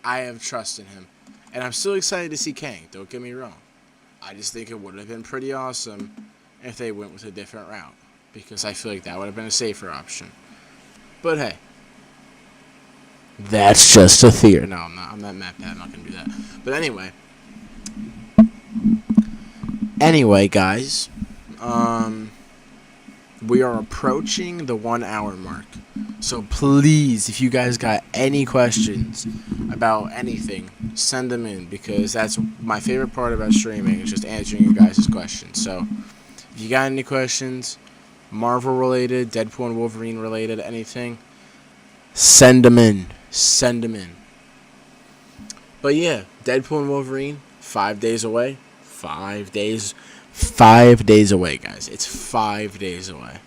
S1: I have trust in him. And I'm still excited to see Kang, don't get me wrong. I just think it would have been pretty awesome if they went with a different route, because I feel like that would have been a safer option. But hey, that's just a theory. No, I'm not Matt Pat. I'm not going to do that. But anyway, guys, we are approaching the 1 hour mark. So please, if you guys got any questions about anything, send them in, because that's my favorite part about streaming, is just answering you guys' questions. So if you got any questions, Marvel related, Deadpool and Wolverine related, anything, send them in. Send them in. But yeah, Deadpool and Wolverine, 5 days away. 5 days. 5 days away, guys. It's 5 days away.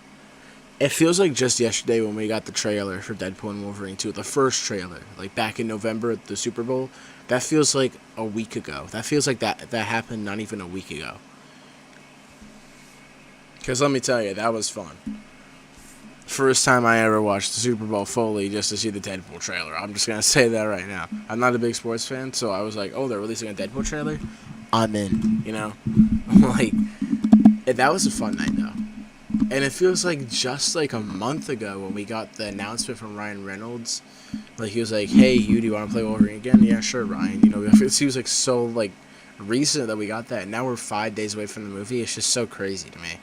S1: It feels like just yesterday when we got the trailer for Deadpool and Wolverine 2, the first trailer, like back in November at the Super Bowl. That feels like a week ago. That feels like that happened not even a week ago. Because let me tell you, that was fun. First time I ever watched the Super Bowl fully just to see the Deadpool trailer. I'm just going to say that right now. I'm not a big sports fan, so I was like, oh, they're releasing a Deadpool trailer? I'm in, you know? Like, that was a fun night, though. And it feels like just like a month ago when we got the announcement from Ryan Reynolds. Like, he was like, hey, do you want to play Wolverine again? Yeah, sure, Ryan. You know, it seems like so, like, recent that we got that. And now we're 5 days away from the movie. It's just so crazy to me.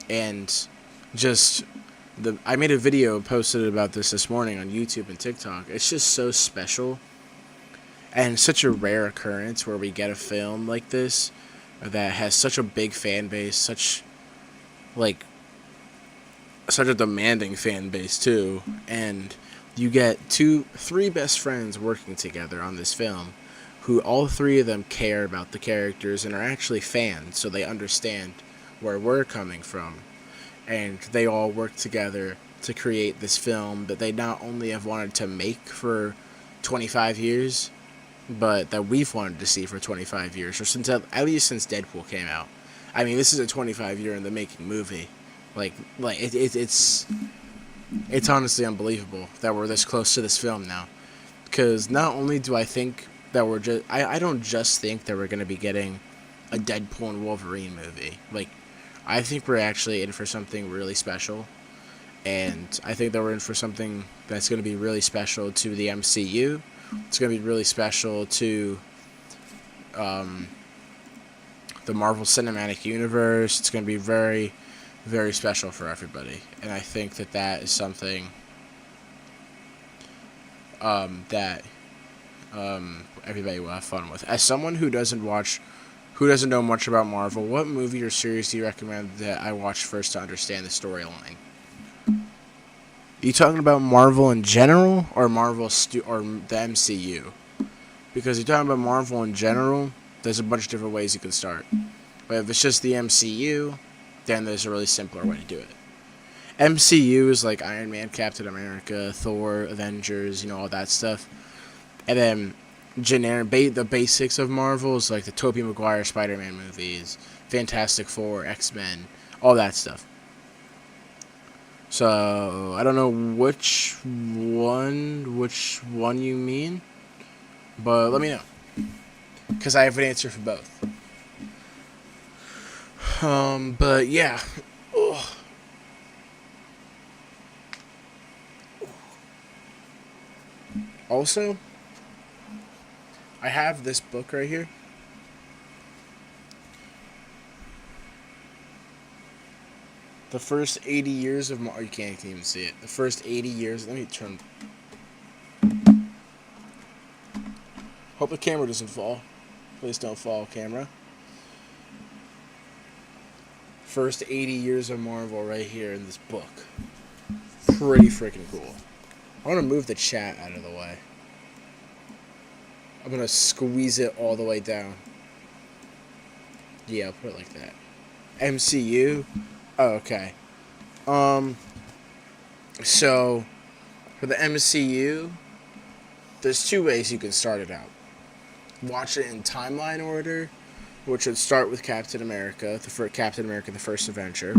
S1: And just... I made a video posted about this morning on YouTube and TikTok. It's just so special and such a rare occurrence where we get a film like this that has such a big fan base, such a demanding fan base too, and you get three best friends working together on this film who all three of them care about the characters and are actually fans, so they understand where we're coming from. And they all work together to create this film that they not only have wanted to make for 25 years, but that we've wanted to see for 25 years, or since at least since Deadpool came out. I mean, this is a 25-year in the making movie. It's honestly unbelievable that we're this close to this film now. Because not only do I think that I don't just think that we're going to be getting a Deadpool and Wolverine movie. Like, I think we're actually in for something really special. And I think that we're in for something that's going to be really special to the MCU. It's going to be really special to the Marvel Cinematic Universe. It's going to be very, very special for everybody. And I think that is something that everybody will have fun with. As someone who doesn't know much about Marvel, what movie or series do you recommend that I watch first to understand the storyline? Are you talking about Marvel in general, or or the MCU? Because if you're talking about Marvel in general, there's a bunch of different ways you can start. But if it's just the MCU, then there's a really simpler way to do it. MCU is like Iron Man, Captain America, Thor, Avengers, all that stuff. And then the basics of Marvel is like the Tobey Maguire Spider-Man movies, Fantastic Four, X-Men, all that stuff. So I don't know which one you mean, but let me know, because I have an answer for both. But yeah, Also, I have this book right here. The first 80 years of Marvel. You can't even see it. The first 80 years. Let me turn. Hope the camera doesn't fall. Please don't fall, camera. First 80 years of Marvel right here in this book. Pretty freaking cool. I want to move the chat out of the way. I'm going to squeeze it all the way down. Yeah, I'll put it like that. MCU. Oh, okay. So, for the MCU, there's two ways you can start it out. Watch it in timeline order, which would start with Captain America, the First Avenger,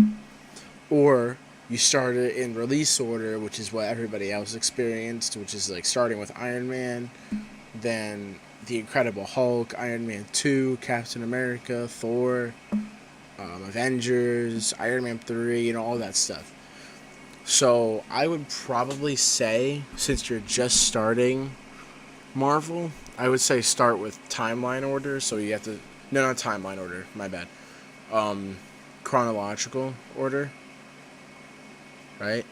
S1: or you start it in release order, which is what everybody else experienced, which is like starting with Iron Man, then The Incredible Hulk, Iron Man 2, Captain America, Thor, Avengers, Iron Man 3, and all that stuff. So I would probably say, since you're just starting Marvel, I would say start with timeline order. So you have to, no, not timeline order, my bad. Chronological order, right?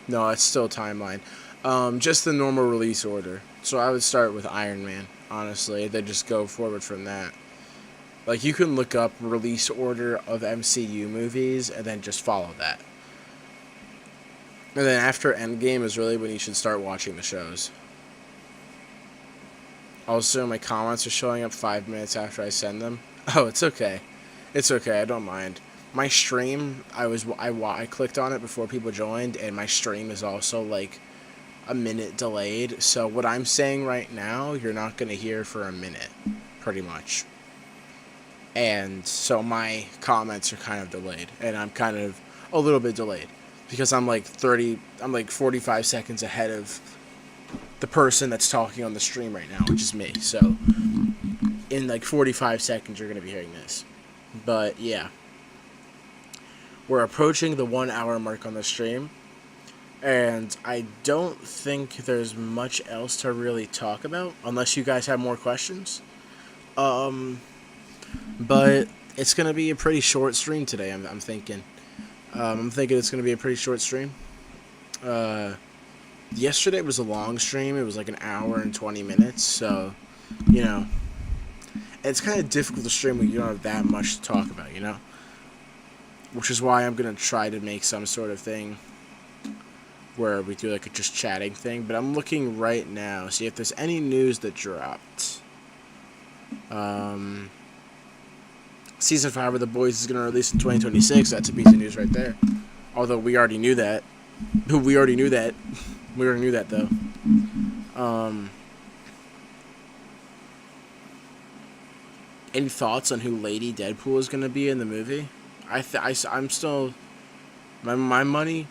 S1: No, it's still timeline. Just the normal release order. So I would start with Iron Man, honestly. Then just go forward from that. Like, you can look up release order of MCU movies and then just follow that. And then after Endgame is really when you should start watching the shows. Also, my comments are showing up 5 minutes after I send them. Oh, it's okay. It's okay, I don't mind. My stream, I clicked on it before people joined, and my stream is also like a minute delayed. So what I'm saying right now, you're not going to hear for a minute, pretty much. And so my comments are kind of delayed, and I'm kind of a little bit delayed because I'm like 45 seconds ahead of the person that's talking on the stream right now, which is me. So in like 45 seconds, you're going to be hearing this. But yeah, we're approaching the 1 hour mark on the stream, and I don't think there's much else to really talk about unless you guys have more questions. But it's going to be a pretty short stream today, I'm thinking. I'm thinking it's going to be a pretty short stream. Yesterday was a long stream. It was like an hour and 20 minutes. So, you know, it's kind of difficult to stream when you don't have that much to talk about, you know? Which is why I'm going to try to make some sort of thing where we do like a just chatting thing. But I'm looking right now, see if there's any news that dropped. Season 5 of The Boys is going to release in 2026. That's a piece of news right there. Although we already knew that. We already knew that, though. Any thoughts on who Lady Deadpool is going to be in the movie? I'm still... My money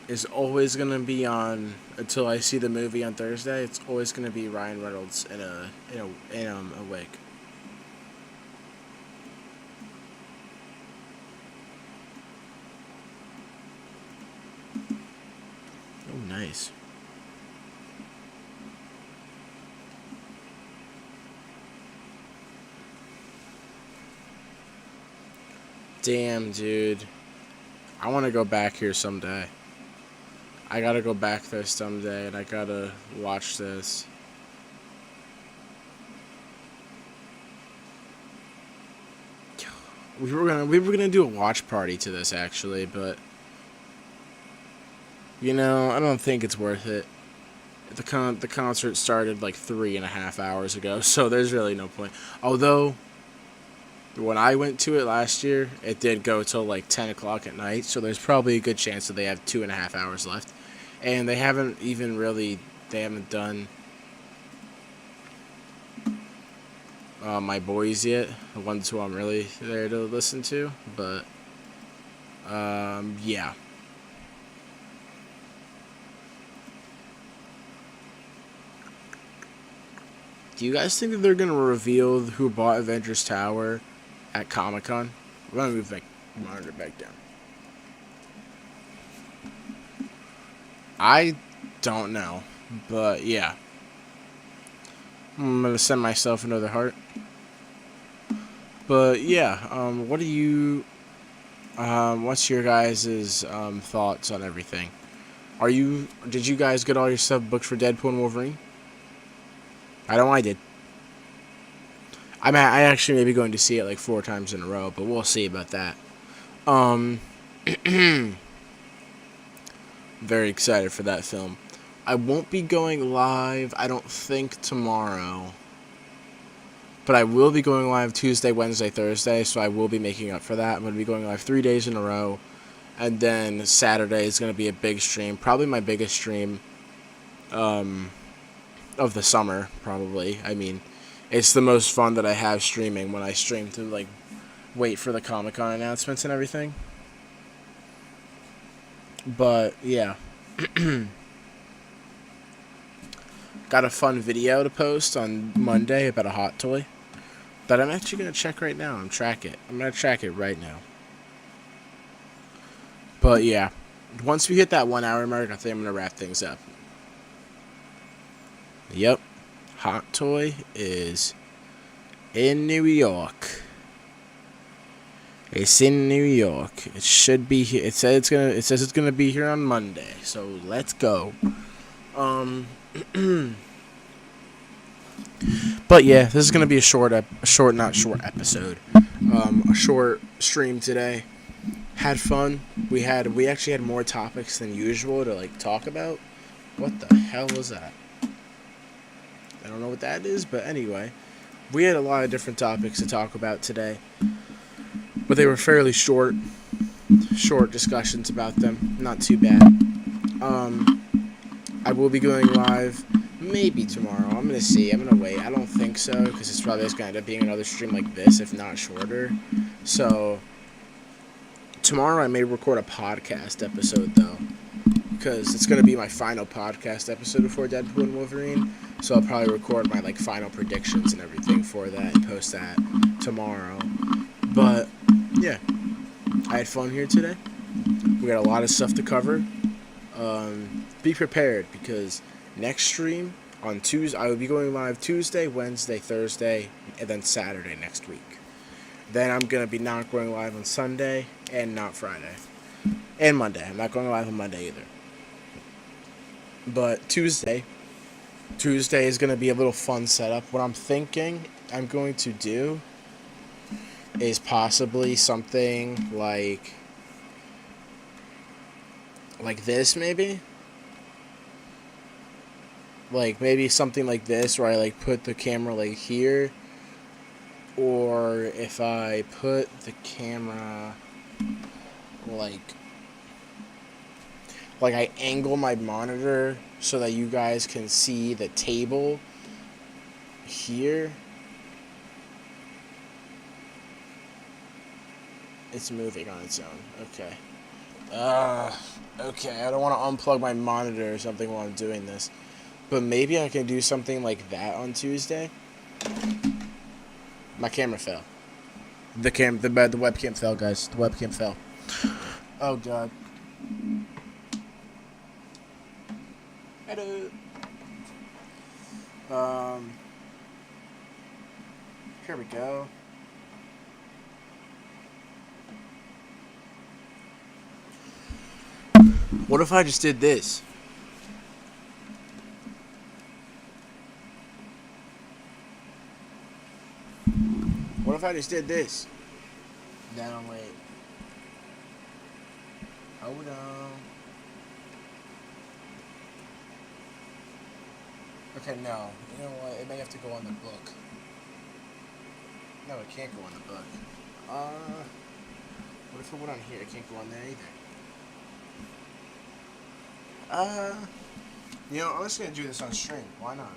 S1: is always going to be on... Until I see the movie on Thursday, it's always going to be Ryan Reynolds in a wig. Oh, nice. Damn, dude. I want to go back here someday. I gotta go back there someday, and I gotta watch this. We were gonna do a watch party to this, actually, but you know, I don't think it's worth it. The concert started like 3.5 hours ago, so there's really no point. Although, when I went to it last year, it did go till like 10 o'clock at night, so there's probably a good chance that they have 2.5 hours left. And they haven't done My Boys yet, the ones who I'm really there to listen to, but, yeah. Do you guys think that they're going to reveal who bought Avengers Tower at Comic-Con? We're going to move the monitor back down. I don't know. But yeah. I'm gonna send myself another heart. But yeah, what do you what's your guys' thoughts on everything? Did you guys get all your stuff booked for Deadpool and Wolverine? I know I did. I actually may be going to see it like 4 times in a row, but we'll see about that. Very excited for that film. I won't be going live, I don't think, tomorrow. But I will be going live Tuesday, Wednesday, Thursday, so I will be making up for that. I'm going to be going live 3 days in a row. And then Saturday is going to be a big stream. Probably my biggest stream of the summer, probably. I mean, it's the most fun that I have streaming when I stream to, like, wait for the Comic-Con announcements and everything. But, yeah. Got a fun video to post on Monday about a hot toy that I'm actually going to check right now and track it. I'm going to track it right now. But yeah, once we hit that 1 hour mark, I think I'm going to wrap things up. Yep. Hot toy is in New York. It's in New York. It should be here. It says it's gonna be here on Monday. So let's go. But yeah, this is gonna be a short episode. A short stream today. Had fun. We actually had more topics than usual to like talk about. What the hell was that? I don't know what that is, but anyway, we had a lot of different topics to talk about today. But they were fairly short discussions about them. Not too bad. I will be going live maybe tomorrow. I'm going to see. I'm going to wait. I don't think so because it's probably just going to end up being another stream like this, if not shorter. So, tomorrow I may record a podcast episode, though, because it's going to be my final podcast episode before Deadpool and Wolverine. So I'll probably record my like final predictions and everything for that and post that tomorrow. But yeah, I had fun here today. We got a lot of stuff to cover. Be prepared because next stream on Tuesday, I will be going live Tuesday, Wednesday, Thursday, and then Saturday next week. Then I'm going to be not going live on Sunday and not Friday. And Monday. I'm not going live on Monday either. But Tuesday is going to be a little fun setup. What I'm thinking I'm going to do is possibly something like this, maybe. Like, maybe something like this, where I, like, put the camera, like, here. Or if I put the camera, like I angle my monitor so that you guys can see the table here. It's moving on its own. Okay. Okay, I don't want to unplug my monitor or something while I'm doing this. But maybe I can do something like that on Tuesday. My camera fell. The webcam fell, guys. The webcam fell. Oh, God. Hello. Here we go. What if I just did this? What if I just did this? Down, wait. Hold on. Okay, no. You know what? It may have to go on the book. No, it can't go on the book. What if it went on here? It can't go on there either. You know, I'm just gonna do this on stream. Why not?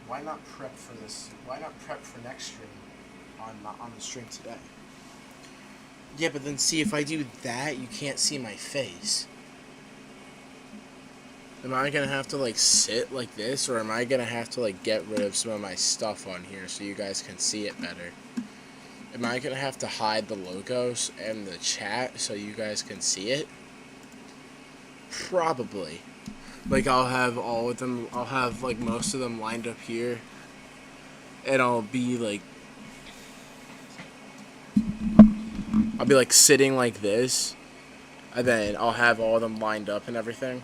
S1: Why not prep for this? Why not prep for next stream on the stream today? Yeah, but then see, if I do that, you can't see my face. Am I gonna have to like sit like this, or am I gonna have to like get rid of some of my stuff on here so you guys can see it better? Am I gonna have to hide the logos and the chat so you guys can see it? Probably. Like, I'll have all of them, I'll have, like, most of them lined up here. And I'll be, like, sitting like this. And then I'll have all of them lined up and everything.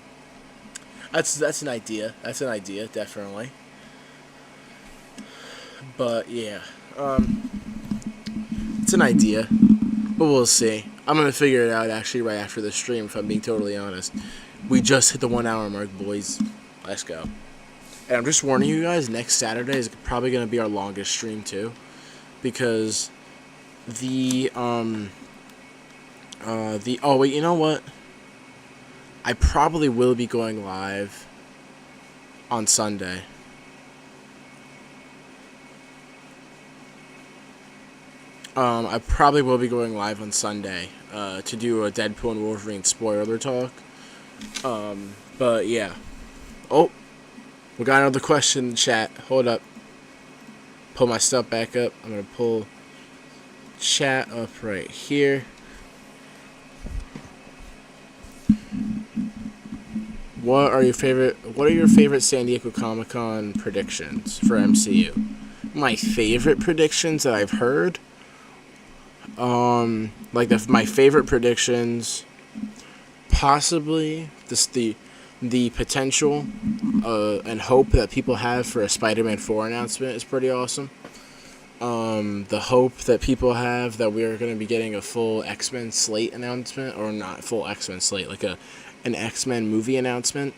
S1: That's an idea. That's an idea, definitely. But, yeah. It's an idea. But we'll see. I'm going to figure it out, actually, right after the stream, if I'm being totally honest. We just hit the 1 hour mark, boys. Let's go. And I'm just warning you guys, next Saturday is probably going to be our longest stream, too. Because oh, wait, you know what? I probably will be going live on Sunday. I probably will be going live on Sunday to do a Deadpool and Wolverine spoiler talk. But yeah. Oh, we got another question in the chat. Hold up. Pull my stuff back up. I'm gonna pull chat up right here. What are your favorite San Diego Comic-Con predictions for MCU? My favorite predictions that I've heard, my favorite predictions, possibly the potential and hope that people have for a Spider-Man 4 announcement is pretty awesome. The hope that people have that we are going to be getting a full X-Men slate announcement, or not full X-Men slate, like an X-Men movie announcement.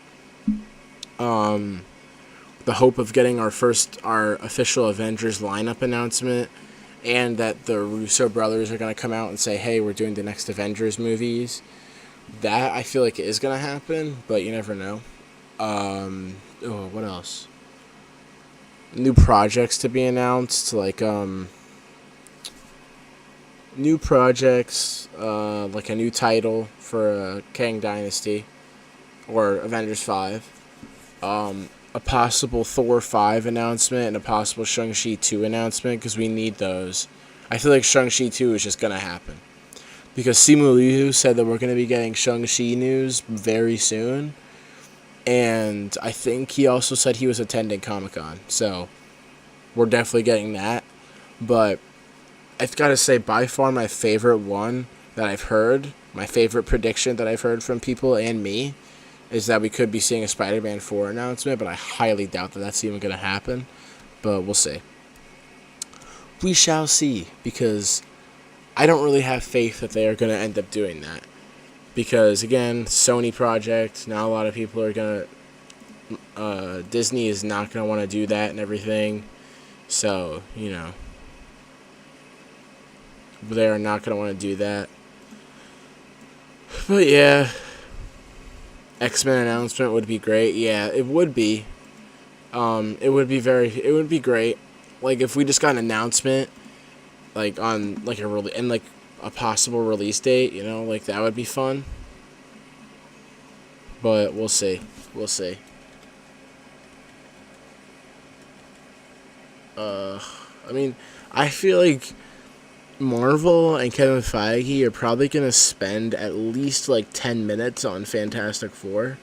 S1: The hope of getting our official Avengers lineup announcement, and that the Russo brothers are going to come out and say, hey, we're doing the next Avengers movies. That, I feel like, is going to happen, but you never know. What else? New projects to be announced, like new projects, like a new title for Kang Dynasty, or Avengers 5. A possible Thor 5 announcement and a possible Shang-Chi 2 announcement, because we need those. I feel like Shang-Chi 2 is just going to happen. Because Simu Liu said that we're going to be getting Shang-Chi news very soon. And I think he also said he was attending Comic-Con. So, we're definitely getting that. But I've got to say, by far my favorite one that I've heard, my favorite prediction that I've heard from people and me, is that we could be seeing a Spider-Man 4 announcement, but I highly doubt that that's even going to happen. But we'll see. We shall see, because I don't really have faith that they are going to end up doing that. Because, again, Sony project, not a lot of people are going to... Disney is not going to want to do that and everything. So, they are not going to want to do that. But, yeah... X-Men announcement would be great. Yeah, it would be. It would be great. Like, if we just got an announcement, like, on, like, a possible release date, like, that would be fun. But we'll see. We'll see. I mean, I feel like Marvel and Kevin Feige are probably going to spend at least, 10 minutes on Fantastic Four.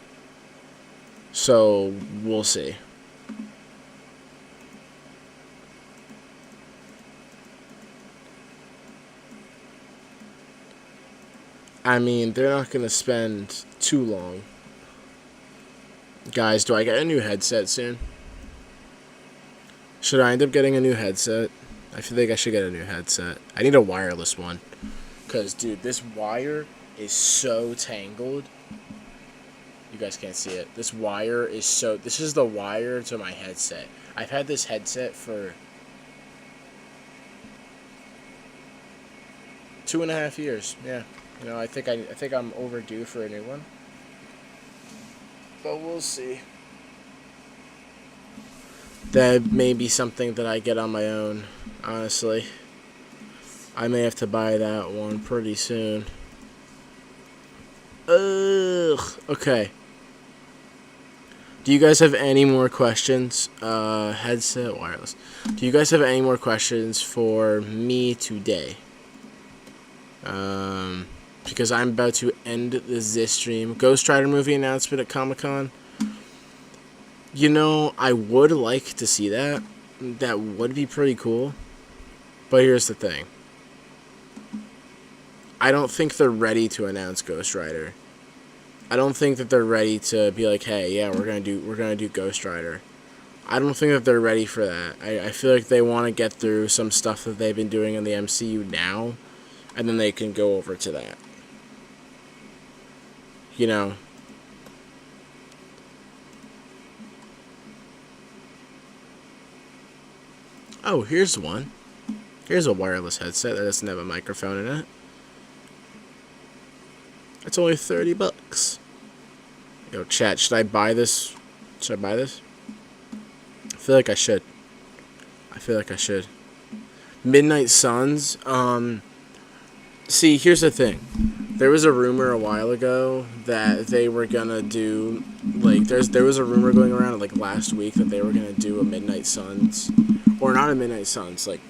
S1: So, we'll see. I mean, they're not going to spend too long. Guys, do I get a new headset soon? Should I end up getting a new headset? I feel like I should get a new headset. I need a wireless one. Because, dude, this wire is so tangled. You guys can't see it. This wire is so... This is the wire to my headset. I've had this headset for 2.5 years. Yeah. I think I'm overdue for a new one. But we'll see. That may be something that I get on my own, honestly. I may have to buy that one pretty soon. Ugh. Okay. Do you guys have any more questions? Headset, wireless. Do you guys have any more questions for me today? because I'm about to end this stream. Ghost Rider movie announcement at Comic-Con. You know, I would like to see that. That would be pretty cool. But here's the thing. I don't think they're ready to announce Ghost Rider. I don't think that they're ready to be like, hey, yeah, we're gonna do Ghost Rider. I don't think that they're ready for that. I feel like they want to get through some stuff that they've been doing in the MCU now, and then they can go over to that. You know. Oh, here's one. Here's a wireless headset that doesn't have a microphone in it. It's only $30. Yo, chat, should I buy this? Should I buy this? I feel like I should. Midnight Suns. See, here's the thing. There was a rumor a while ago that they were gonna do, like, there was a rumor going around, like, last week that they were gonna do a Midnight Suns, or not a Midnight Suns, like,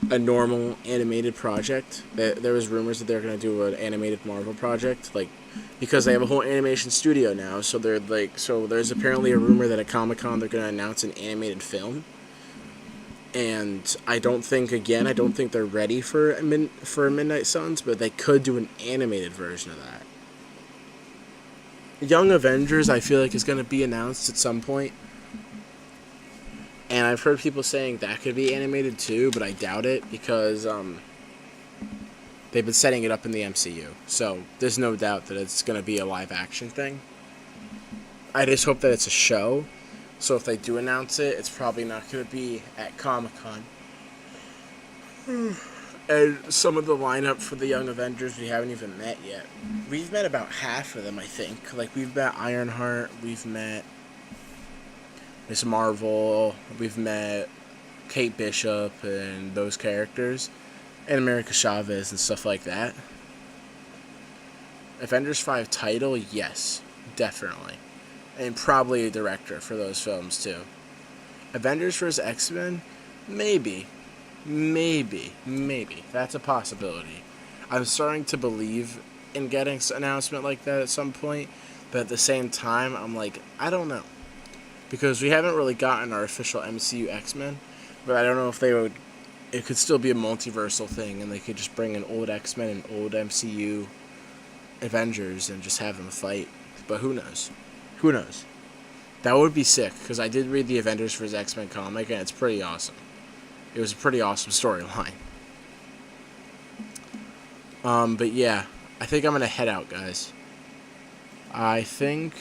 S1: a normal animated project. There was rumors that they were gonna do an animated Marvel project, like, because they have a whole animation studio now, so they're, like, so there's apparently a rumor that at Comic-Con they're gonna announce an animated film. And I don't think they're ready for Midnight Suns, but they could do an animated version of that. Young Avengers, I feel like, is going to be announced at some point. And I've heard people saying that could be animated too, but I doubt it because they've been setting it up in the MCU. So there's no doubt that it's going to be a live action thing. I just hope that it's a show. So if they do announce it, it's probably not going to be at Comic-Con. And some of the lineup for the Young Avengers we haven't even met yet. We've met about half of them, I think. Like, we've met Ironheart, we've met Miss Marvel, we've met Kate Bishop and those characters, and America Chavez and stuff like that. Avengers 5 title, yes, definitely. And probably a director for those films, too. Avengers vs. X-Men? Maybe. That's a possibility. I'm starting to believe in getting an announcement like that at some point, but at the same time, I'm like, I don't know. Because we haven't really gotten our official MCU X-Men, but I don't know if it could still be a multiversal thing, and they could just bring in old X-Men and old MCU Avengers and just have them fight. But who knows? Who knows? That would be sick, because I did read the Avengers vs. X-Men comic, and it's pretty awesome. It was a pretty awesome storyline. But yeah, I think I'm going to head out, guys. I think...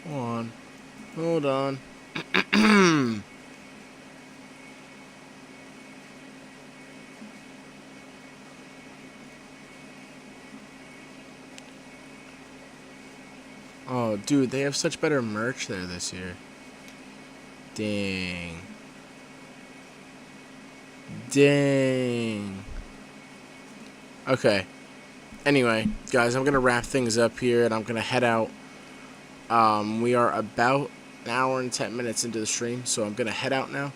S1: Hold on. Oh, dude, they have such better merch there this year. Dang. Okay. Anyway, guys, I'm going to wrap things up here, and I'm going to head out. We are about an hour and 10 minutes into the stream, so I'm going to head out now.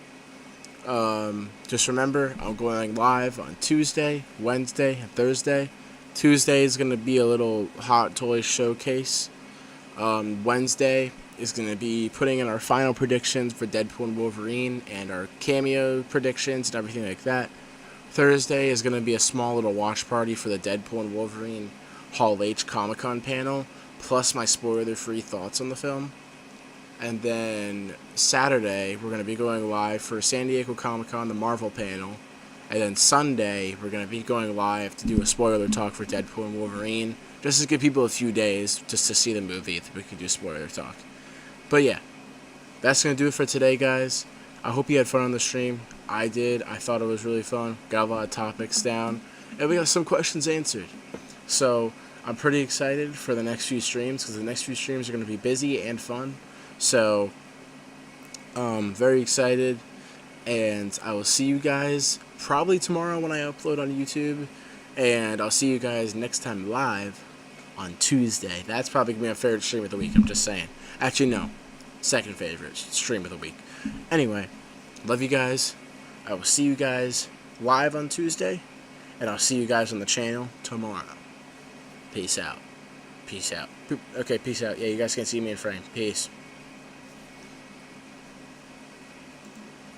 S1: Just remember, I'm going live on Tuesday, Wednesday, and Thursday. Tuesday is going to be a little Hot Toys showcase. Wednesday is going to be putting in our final predictions for Deadpool and Wolverine and our cameo predictions and everything like that. Thursday is going to be a small little watch party for the Deadpool and Wolverine Hall H Comic-Con panel, plus my spoiler-free thoughts on the film. And then Saturday, we're going to be going live for San Diego Comic-Con, the Marvel panel. And then Sunday, we're going to be going live to do a spoiler talk for Deadpool and Wolverine, just to give people a few days just to see the movie if we can do spoiler talk. But yeah, that's going to do it for today, guys. I hope you had fun on the stream. I did. I thought it was really fun. Got a lot of topics down, and we got some questions answered. So I'm pretty excited for the next few streams, because the next few streams are going to be busy and fun. So, very excited, and I will see you guys probably tomorrow when I upload on YouTube, and I'll see you guys next time live on Tuesday. That's probably going to be my favorite stream of the week, I'm just saying. Actually, no. Second favorite stream of the week. Anyway, love you guys. I will see you guys live on Tuesday, and I'll see you guys on the channel tomorrow. Peace out. Peace out. Okay, peace out. Yeah, you guys can see me in frame. Peace.